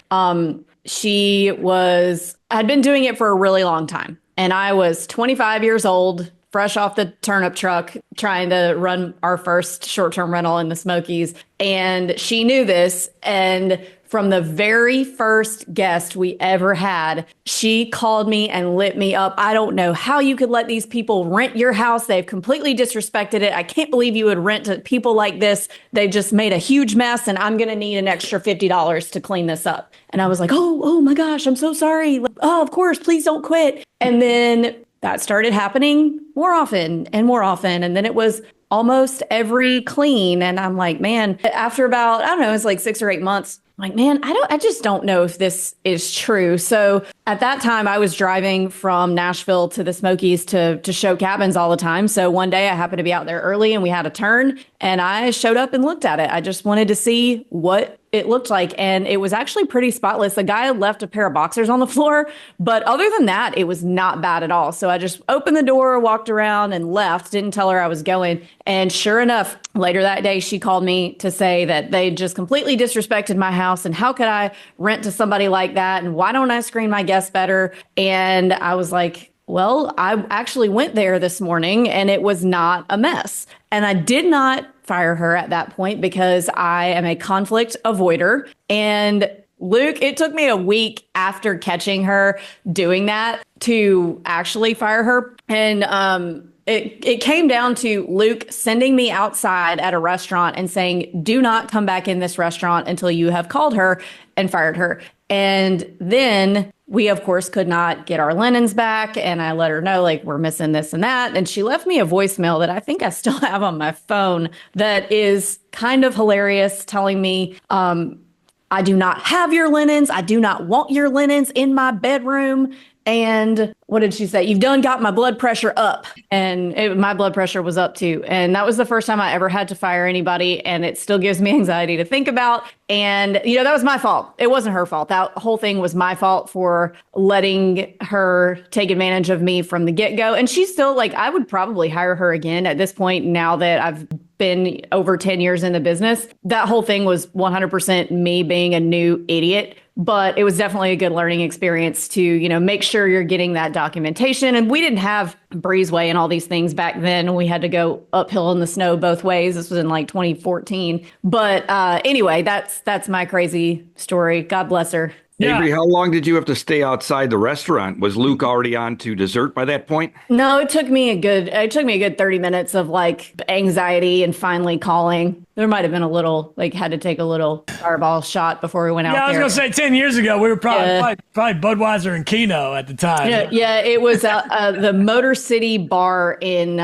she had been doing it for a really long time. And I was 25 years old, fresh off the turnip truck, trying to run our first short-term rental in the Smokies. And she knew this. And from the very first guest we ever had, she called me and lit me up. I don't know how you could let these people rent your house. They've completely disrespected it. I can't believe you would rent to people like this. They just made a huge mess, and I'm going to need an extra $50 to clean this up. And I was like, oh my gosh, I'm so sorry. Like, oh, of course, please don't quit. And then that started happening more often and more often. And then it was almost every clean. And I'm like, man, after about, I don't know, it's like 6 or 8 months, I'm like, man, I just don't know if this is true. So at that time, I was driving from Nashville to the Smokies to show cabins all the time. So one day I happened to be out there early and we had a turn, and I showed up and looked at it. I just wanted to see what it looked like. And it was actually pretty spotless. The guy had left a pair of boxers on the floor, but other than that, it was not bad at all. So I just opened the door, walked around and left, didn't tell her I was going. And sure enough, later that day, she called me to say that they just completely disrespected my house. And how could I rent to somebody like that? And why don't I screen my guests better? And I was like, well, I actually went there this morning and it was not a mess. And I did not fire her at that point because I am a conflict avoider. And Luke, it took me a week after catching her doing that to actually fire her. And it came down to Luke sending me outside at a restaurant and saying, do not come back in this restaurant until you have called her and fired her. And then we of course could not get our linens back, and I let her know like we're missing this and that, and she left me a voicemail that I think I still have on my phone that is kind of hilarious, telling me I do not have your linens, I do not want your linens in my bedroom. And what did she say? You've done got my blood pressure up. And my blood pressure was up too. And that was the first time I ever had to fire anybody. And it still gives me anxiety to think about. And, that was my fault. It wasn't her fault. That whole thing was my fault for letting her take advantage of me from the get-go. And she's still like, I would probably hire her again at this point now that I've been over 10 years in the business. That whole thing was 100% me being a new idiot. But it was definitely a good learning experience to, make sure you're getting that documentation. And we didn't have breezeway and all these things back then. We had to go uphill in the snow both ways. This was in like 2014. But anyway, that's my crazy story. God bless her. Yeah. Avery, how long did you have to stay outside the restaurant? Was Luke already on to dessert by that point? No, it took me a good 30 minutes of like anxiety and finally calling. There might have been a little, had to take a little fireball shot before we went out there. Yeah, I was going to say 10 years ago, we were probably Budweiser and Keno at the time. Yeah, it was the Motor City Bar in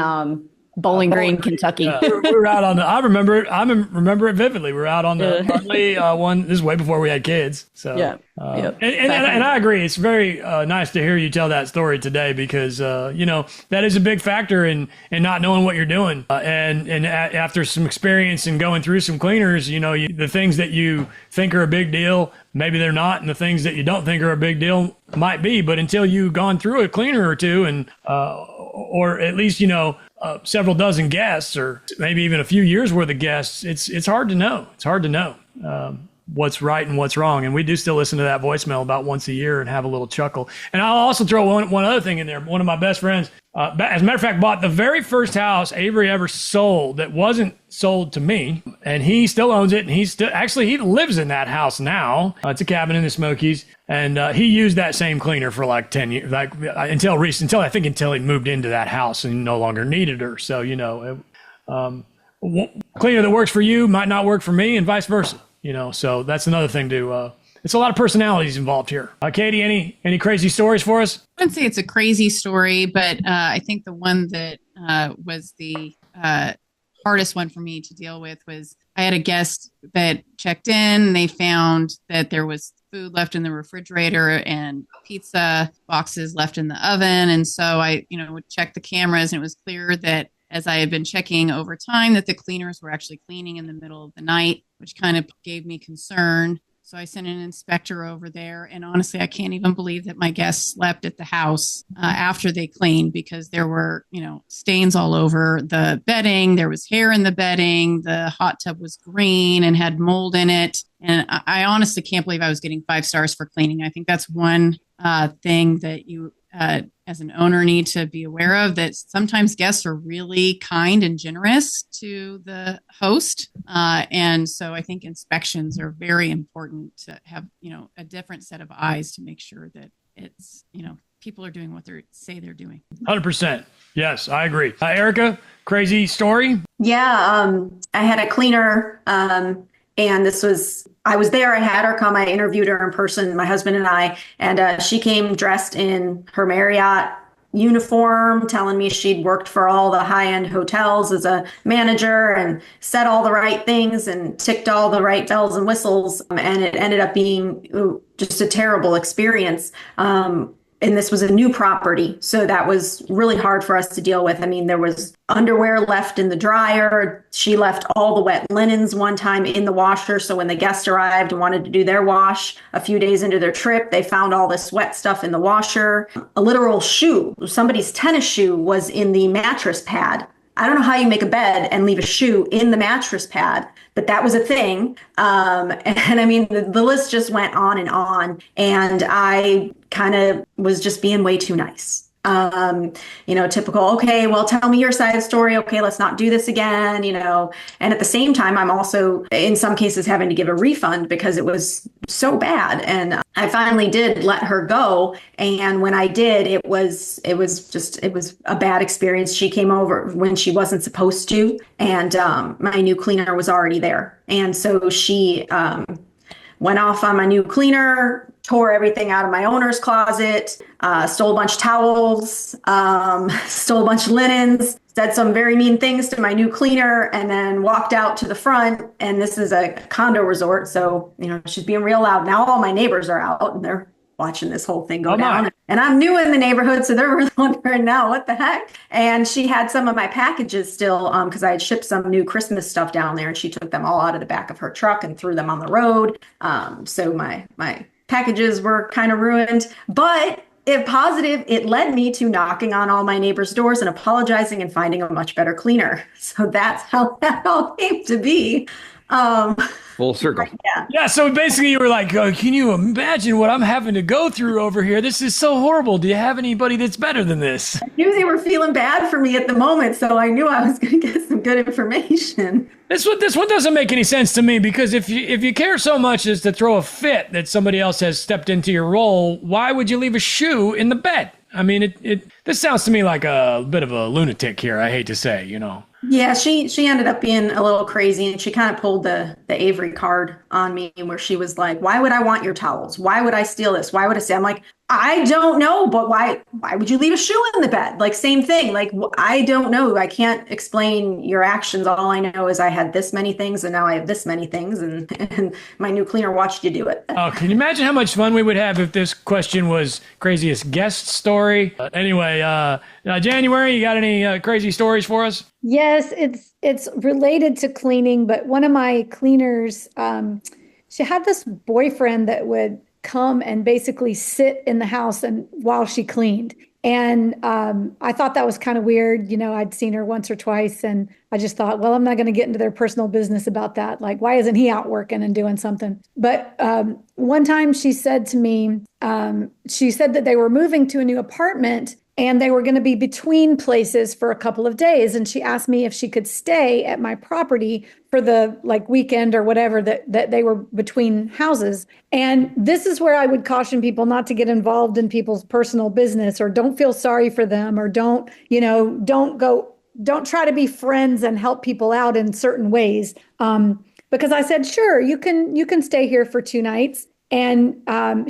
Bowling Green, Kentucky. We were out on the. I remember it vividly. We were out on the Hartley one. This is way before we had kids. So and I agree. It's very nice to hear you tell that story today because that is a big factor in not knowing what you're doing. And after some experience and going through some cleaners, the things that you think are a big deal, maybe they're not, and the things that you don't think are a big deal might be. But until you've gone through a cleaner or two, and or at least several dozen guests, or maybe even a few years worth of guests, it's hard to know. It's hard to know what's right and what's wrong. And we do still listen to that voicemail about once a year and have a little chuckle. And I'll also throw one other thing in there. One of my best friends, as a matter of fact, bought the very first house Avery ever sold that wasn't sold to me. And he still owns it. And he lives in that house now. It's a cabin in the Smokies. And he used that same cleaner for like 10 years, until he moved into that house and no longer needed her. So, cleaner that works for you might not work for me, and vice versa. So that's another thing to. It's a lot of personalities involved here. Katie, any crazy stories for us? I wouldn't say it's a crazy story, but I think the one that was the hardest one for me to deal with was I had a guest that checked in. They found that there was food left in the refrigerator and pizza boxes left in the oven. And so I, would check the cameras, and it was clear that as I had been checking over time that the cleaners were actually cleaning in the middle of the night, which kind of gave me concern. So I sent an inspector over there. And honestly, I can't even believe that my guests slept at the house after they cleaned, because there were, stains all over the bedding. There was hair in the bedding. The hot tub was green and had mold in it. And I honestly can't believe I was getting 5 stars for cleaning. I think that's one thing that you, as an owner, need to be aware of, that sometimes guests are really kind and generous to the host. And so I think inspections are very important to have, a different set of eyes to make sure that it's, people are doing what they say they're doing. 100%. Yes, I agree. Erica, crazy story? Yeah, I had a cleaner, and I was there. I had her come. I interviewed her in person, my husband and I, and she came dressed in her Marriott uniform, telling me she'd worked for all the high-end hotels as a manager and said all the right things and ticked all the right bells and whistles. And it ended up being just a terrible experience. And this was a new property, so that was really hard for us to deal with. I mean, there was underwear left in the dryer. She left all the wet linens one time in the washer. So when the guests arrived and wanted to do their wash a few days into their trip, they found all this wet stuff in the washer. A literal shoe, somebody's tennis shoe, was in the mattress pad. I don't know how you make a bed and leave a shoe in the mattress pad, but that was a thing. And I mean, the list just went on. And I kind of was just being way too nice. Typical, okay, well, tell me your side of the story. Okay, let's not do this again, and at the same time, I'm also in some cases having to give a refund because it was so bad. And I finally did let her go. And when I did, it was a bad experience. She came over when she wasn't supposed to. And, my new cleaner was already there. And so she, went off on my new cleaner, tore everything out of my owner's closet, stole a bunch of towels, stole a bunch of linens, said some very mean things to my new cleaner, and then walked out to the front. And this is a condo resort, so she's being real loud. Now all my neighbors are out and they're watching this whole thing go down. And I'm new in the neighborhood, so they're really wondering now, what the heck? And she had some of my packages still, because I had shipped some new Christmas stuff down there, and she took them all out of the back of her truck and threw them on the road. So my packages were kind of ruined. But if positive, it led me to knocking on all my neighbors' doors and apologizing and finding a much better cleaner. So that's how that all came to be. Full circle. Yeah. So basically, you were like, "Can you imagine what I'm having to go through over here? This is so horrible. Do you have anybody that's better than this?" I knew they were feeling bad for me at the moment, so I knew I was going to get some good information. This one doesn't make any sense to me, because if you care so much as to throw a fit that somebody else has stepped into your role, why would you leave a shoe in the bed? I mean, this sounds to me like a bit of a lunatic here. I hate to say, Yeah, she ended up being a little crazy, and she kind of pulled the Avery card on me, where she was like, "Why would I want your towels? Why would I steal this? Why would I say?" I'm like, "I don't know, but why would you leave a shoe in the bed?" Like, same thing. Like, I don't know. I can't explain your actions. All I know is I had this many things, and now I have this many things, and my new cleaner watched you do it. Oh, can you imagine how much fun we would have if this question was craziest guest story? Anyway, January, you got any crazy stories for us? Yes, it's related to cleaning, but one of my cleaners, she had this boyfriend that would come and basically sit in the house and while she cleaned. And I thought that was kind of weird. I'd seen her once or twice, and I just thought, well, I'm not going to get into their personal business about that. Like, why isn't he out working and doing something? But one time she said to me, she said that they were moving to a new apartment, and they were going to be between places for a couple of days. And she asked me if she could stay at my property for the weekend or whatever that they were between houses. And this is where I would caution people not to get involved in people's personal business, or don't feel sorry for them, or don't try to be friends and help people out in certain ways. Because I said, sure, you can stay here for 2 nights. And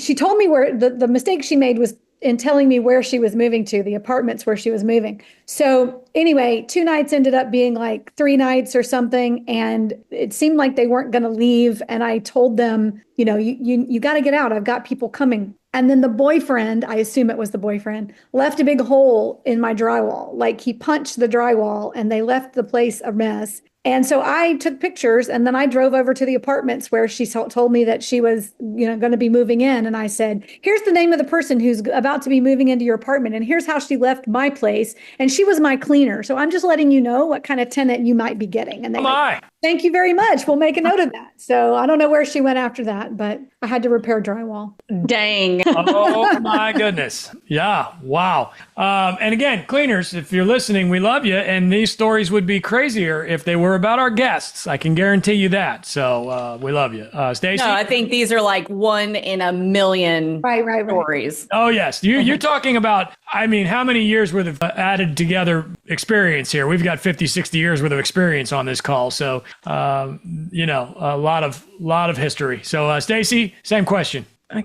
she told me where the mistake she made was in telling me where she was moving to, the apartments where she was moving. So anyway, 2 nights ended up being like 3 nights or something. And it seemed like they weren't going to leave. And I told them, you got to get out. I've got people coming. And then the boyfriend, I assume it was the boyfriend, left a big hole in my drywall. Like, he punched the drywall, and they left the place a mess. And so I took pictures, and then I drove over to the apartments where she told me that she was, going to be moving in. And I said, here's the name of the person who's about to be moving into your apartment, and here's how she left my place. And she was my cleaner. So I'm just letting you know what kind of tenant you might be getting. And they like, thank you very much. We'll make a note of that. So I don't know where she went after that, but I had to repair drywall. Dang. Oh my goodness. Yeah. Wow. And again, cleaners, if you're listening, we love you. And these stories would be crazier if they were about our guests. I can guarantee you that. So we love you. Stacey? No, I think these are like 1 in a million Right. stories. Oh, yes. You're talking about, how many years worth of added together experience here? We've got 50, 60 years worth of experience on this call. So, a lot of history. So, Stacey, same question. I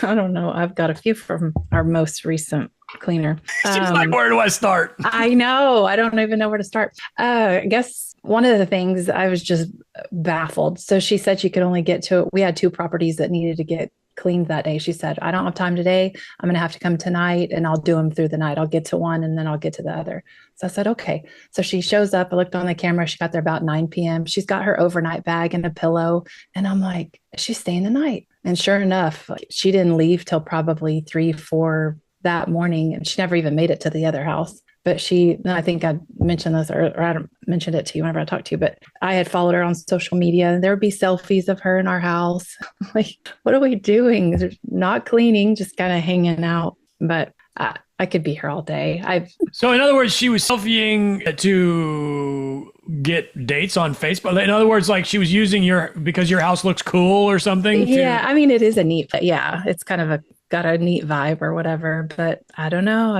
don't know. I've got a few from our most recent cleaner. She's like, where do I start? I know. I don't even know where to start. I guess one of the things I was just baffled. So she said she could only get to, we had 2 properties that needed to get cleaned that day. She said, I don't have time today. I'm going to have to come tonight, and I'll do them through the night. I'll get to one, and then I'll get to the other. So I said, okay. So she shows up. I looked on the camera. She got there about 9 p.m. She's got her overnight bag and a pillow. And I'm like, she's staying the night. And sure enough, she didn't leave till probably 3, 4 that morning. And she never even made it to the other house. But I think I mentioned this, or I mentioned it to you whenever I talked to you, but I had followed her on social media, and there would be selfies of her in our house. Like, what are we doing? They're not cleaning, just kind of hanging out. But I could be here all day. So in other words, she was selfieing to get dates on Facebook. In other words, like, she was using because your house looks cool or something. Yeah. I mean, it is it's kind of got a neat vibe or whatever, but I don't know.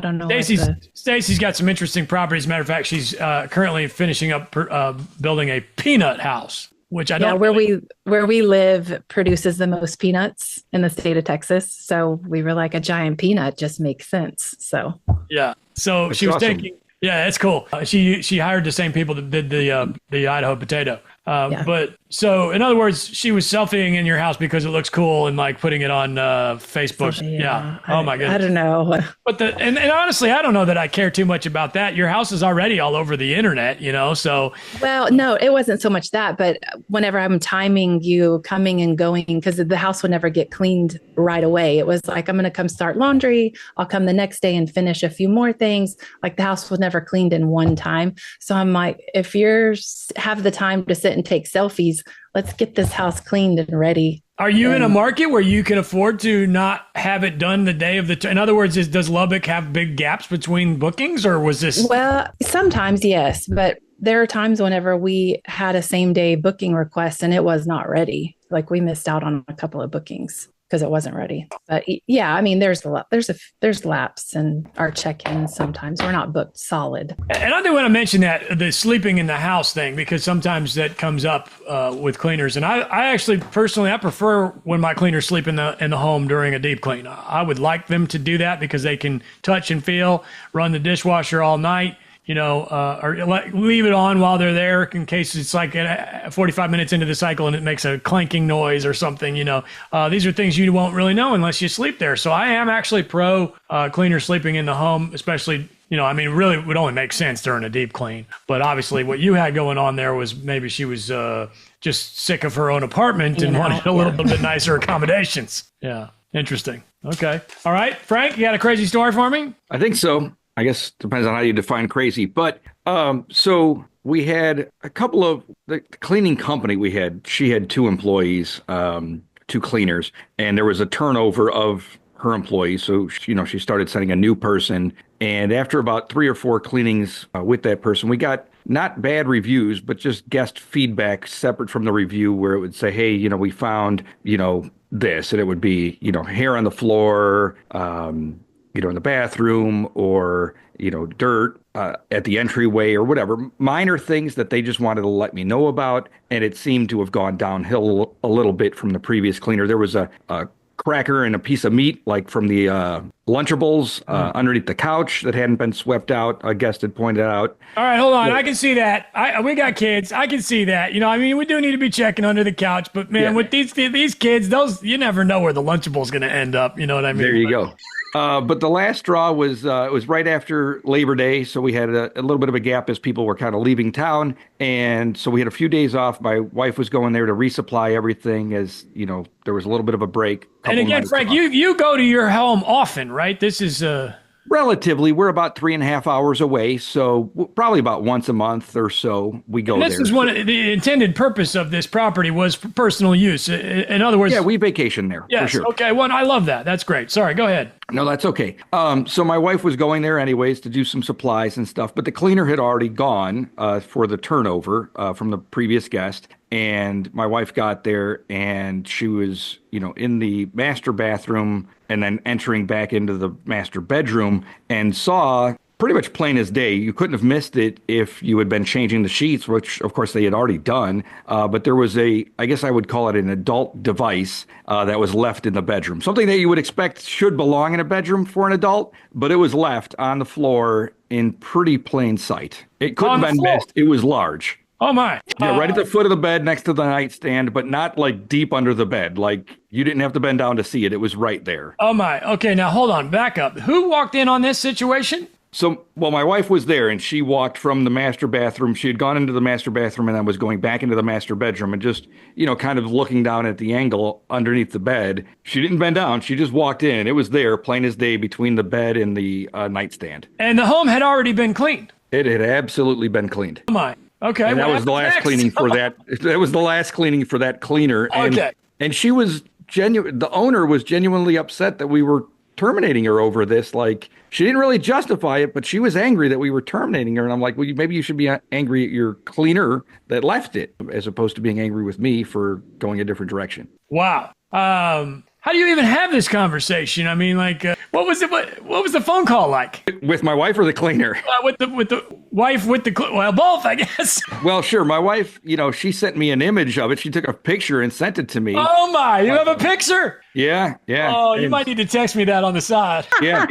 Stacey's got some interesting properties. Matter of fact, she's currently finishing up building a peanut house. which I Yeah, don't. where we live produces the most peanuts in the state of Texas. So we were like, a giant peanut just makes sense. So Yeah. So That's she was awesome. taking. Yeah, it's cool. She hired the same people that did the Idaho potato. Yeah. But so in other words, she was selfieing in your house because it looks cool and like putting it on Facebook. Yeah. Oh my goodness. I don't know. But and honestly, I don't know that I care too much about that. Your house is already all over the internet, so Well, no, it wasn't so much that, but whenever I'm timing you coming and going, because the house would never get cleaned right away. It was like, I'm going to come start laundry. I'll come the next day and finish a few more things. Like the house was never cleaned in one time. So I'm like, if you have the time to sit and take selfies, let's get this house cleaned and ready. are you in a market where you can afford to not have it done the day of the in other words, does Lubbock have big gaps between bookings, or was this Well, sometimes, yes, but there are times whenever we had a same day booking request and it was not ready. Like we missed out on a couple of bookings because it wasn't ready. But yeah, I mean, there's laps in our check-ins. Sometimes we're not booked solid. And I do want to mention that the sleeping in the house thing, because sometimes that comes up with cleaners. And I actually personally, I prefer when my cleaners sleep in the home during a deep clean. I would like them to do that because they can touch and feel, run the dishwasher all night, or leave it on while they're there in case it's like 45 minutes into the cycle and it makes a clanking noise or something. These are things you won't really know unless you sleep there. So I am actually pro cleaner sleeping in the home, especially, really it would only make sense during a deep clean. But obviously what you had going on there was maybe she was just sick of her own apartment and wanted a little bit nicer accommodations. Yeah. Interesting. Okay. All right. Frank, you got a crazy story for me? I think so. I guess depends on how you define crazy. But so we had a couple of the cleaning company she had two employees, two cleaners, and there was a turnover of her employees. So, she started sending a new person. And after about 3 or 4 cleanings with that person, we got not bad reviews, but just guest feedback separate from the review where it would say, hey, we found, this, and it would be, hair on the floor, in the bathroom, or, dirt at the entryway or whatever, minor things that they just wanted to let me know about. And it seemed to have gone downhill a little bit from the previous cleaner. There was a cracker and a piece of meat, like from the Lunchables underneath the couch that hadn't been swept out. A guest had pointed out. All right, hold on. Yeah. I can see that. We got kids. I can see that. We do need to be checking under the couch. But man, with these kids, you never know where the Lunchable's going to end up. You know what I mean? There you go. But the last straw was it was right after Labor Day, so we had a little bit of a gap as people were kind of leaving town, and so we had a few days off. My wife was going there to resupply everything, as there was a little bit of a break. And again, Frank, you go to your home often, right? This is relatively. We're about 3.5 hours away, so probably about once a month or so we go there. This is the intended purpose of this property was for personal use. In other words, yeah, we vacation there. Yes. For sure. Okay. Well, I love that. That's great. Sorry. Go ahead. No, that's okay. So my wife was going there anyways to do some supplies and stuff, but the cleaner had already gone for the turnover from the previous guest. And my wife got there and she was, in the master bathroom and then entering back into the master bedroom and saw pretty much plain as day. You couldn't have missed it if you had been changing the sheets, which of course they had already done. But there was I guess I would call it an adult device that was left in the bedroom. Something that you would expect should belong in a bedroom for an adult, but it was left on the floor in pretty plain sight. It couldn't have been missed. It was large. Oh my. Yeah, right at the foot of the bed next to the nightstand, but not like deep under the bed. Like you didn't have to bend down to see it. It was right there. Oh my. Okay, now hold on. Back up. Who walked in on this situation? So, my wife was there and she walked from the master bathroom. She had gone into the master bathroom and then was going back into the master bedroom and just, kind of looking down at the angle underneath the bed. She didn't bend down. She just walked in. It was there, plain as day, between the bed and the nightstand. And the home had already been cleaned. It had absolutely been cleaned. Oh my. Okay. And that was the last cleaning for that. That was the last cleaning for that cleaner. And, okay. And she was the owner was genuinely upset that we were terminating her over this. Like, she didn't really justify it, but she was angry that we were terminating her. And I'm like, well, maybe you should be angry at your cleaner that left it, as opposed to being angry with me for going a different direction. Wow. How do you even have this conversation? I mean, like, what was the phone call like? With my wife or the cleaner? With the wife with the well, both, I guess. Well, sure. My wife, she sent me an image of it. She took a picture and sent it to me. Oh my! You have a picture? Yeah. Oh, you might need to text me that on the side. Yeah.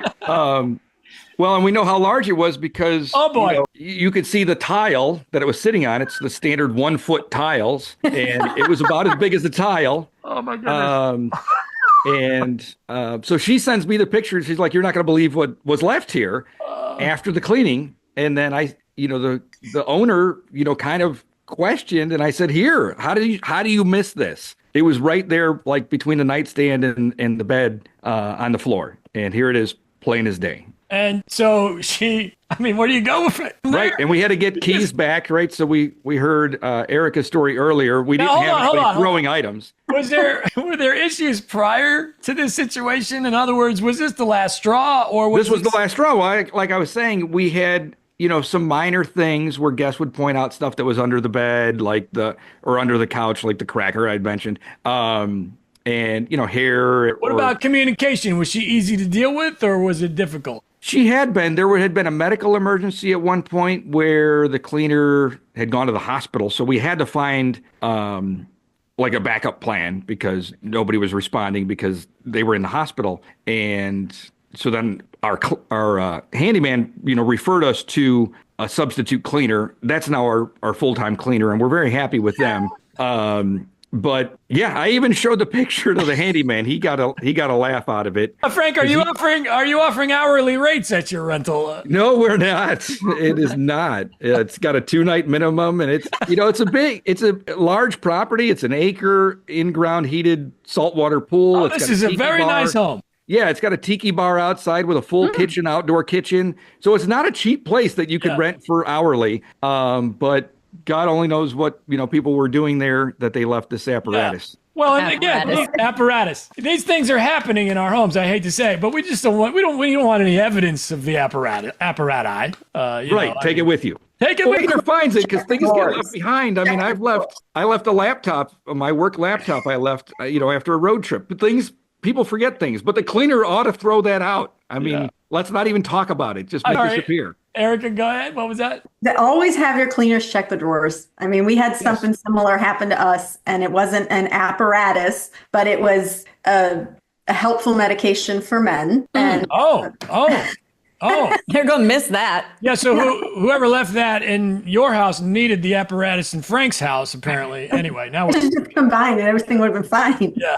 Well, and we know how large it was because oh boy, you could see the tile that it was sitting on. It's the standard 1 foot tiles, and it was about as big as the tile. Oh my goodness. So she sends me the picture. She's like, "You're not going to believe what was left here after the cleaning." And then the owner, kind of questioned, and I said, "Here, how do you miss this?" It was right there, like between the nightstand and the bed on the floor, and here it is, plain as day. And so where do you go with it? Right, and we had to get keys back, right? So we heard Erica's story earlier. We didn't have anybody throwing items. Were there issues prior to this situation? In other words, was this the last straw, or this was the last straw? Well, like I was saying, we had some minor things where guests would point out stuff that was under the bed, or under the couch, like the cracker I'd mentioned. And hair. What about communication? Was she easy to deal with, or was it difficult? She had been. There had been a medical emergency at one point where the cleaner had gone to the hospital. So we had to find like a backup plan because nobody was responding because they were in the hospital. And so then our handyman, referred us to a substitute cleaner. That's now our full-time cleaner, and we're very happy with them. But yeah, I even showed the picture to the handyman. He got a laugh out of it. Frank, are you offering hourly rates at your rental? No, we're not. It is not. It's got a 2-night minimum, and it's it's a large property. It's an acre in-ground heated saltwater pool. Oh, this is a very nice home. Yeah, it's got a tiki bar outside with a full kitchen, outdoor kitchen. So it's not a cheap place that you could rent for hourly. But God only knows what people were doing there that they left this apparatus. Yeah. Well, and again, apparatus. These things are happening in our homes. I hate to say, but we just don't want any evidence of the apparati. Take it with you. Take it with you. Cleaner finds it because things get left behind. I mean, I left a laptop, my work laptop. I left, after a road trip. But people forget things, but the cleaner ought to throw that out. I mean, let's not even talk about it. Just make it disappear. Erica, go ahead. What was that? Always have your cleaners check the drawers. I mean, we had something similar happen to us, and it wasn't an apparatus, but it was a helpful medication for men. And Oh, they're going to miss that. Yeah, so whoever left that in your house needed the apparatus in Frank's house, apparently. Anyway, now we're just combined and everything would have been fine. Yeah.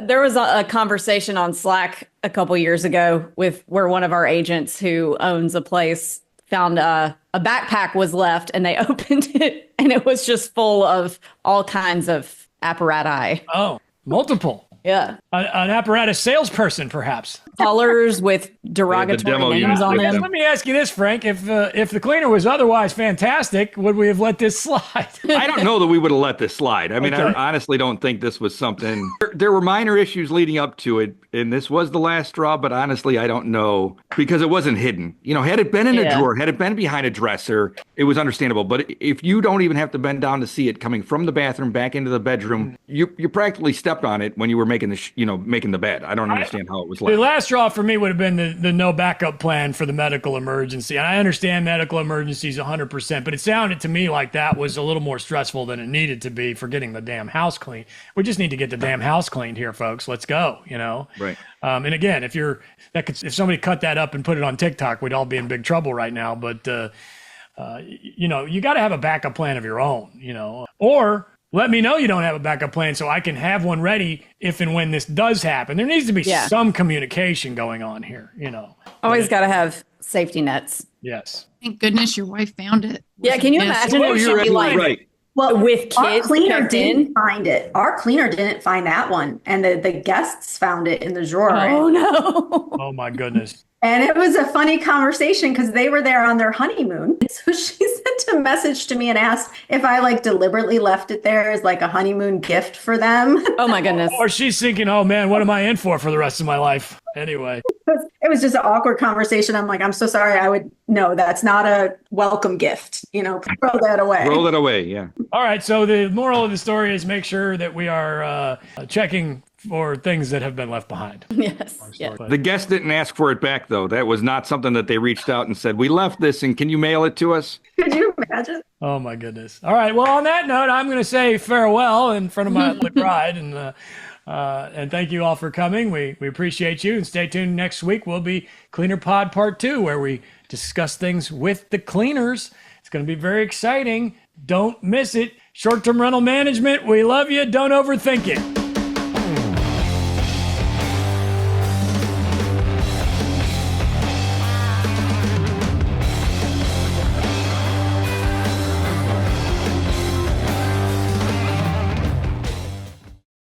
There was a conversation on Slack a couple years ago where one of our agents who owns a place found a backpack was left, and they opened it, and it was just full of all kinds of apparatus. Oh, multiple. Yeah. An apparatus salesperson, perhaps. Colors with derogatory names on them. Let me ask you this, Frank. If the cleaner was otherwise fantastic, would we have let this slide? I don't know that we would have let this slide. I mean, I honestly don't think this was something. There were minor issues leading up to it, and this was the last straw, but honestly, I don't know because it wasn't hidden. Had it been in a drawer, had it been behind a dresser, it was understandable. But if you don't even have to bend down to see it coming from the bathroom back into the bedroom, you practically stepped on it when you were making the bed. I don't understand how it was left. The last straw for me would have been the no backup plan for the medical emergency. And I understand medical emergencies 100%, but it sounded to me like that was a little more stressful than it needed to be for getting the damn house clean. We just need to get the damn house cleaned here, folks. Let's go, Right. And again, if somebody cut that up and put it on TikTok, we'd all be in big trouble right now. But, you got to have a backup plan of your own, or let me know you don't have a backup plan so I can have one ready if and when this does happen. There needs to be some communication going on here, Always got to have safety nets. Yes. Thank goodness your wife found it. Yeah, can you imagine if she'd be like, right. Well, with kids our cleaner checked didn't in? find it. Our cleaner didn't find that one, and the guests found it in the drawer. Oh no! Oh my goodness! And it was a funny conversation because they were there on their honeymoon. So she sent a message to me and asked if I deliberately left it there as a honeymoon gift for them. Oh my goodness! Or she's thinking, "Oh man, what am I in for the rest of my life?" Anyway, it was just an awkward conversation. I'm like, I'm so sorry. No, that's not a welcome gift. Throw that away. Throw that away. Yeah. All right. So the moral of the story is make sure that we are checking for things that have been left behind. Yes. Yes. The guest didn't ask for it back, though. That was not something that they reached out and said, we left this and can you mail it to us? Could you imagine? Oh, my goodness. All right. Well, on that note, I'm going to say farewell in front of my ugly bride. And thank you all for coming. We appreciate you. And stay tuned. Next week will be Cleaner Pod Part 2, where we discuss things with the cleaners. It's going to be very exciting. Don't miss it. Short-term rental management. We love you. Don't overthink it.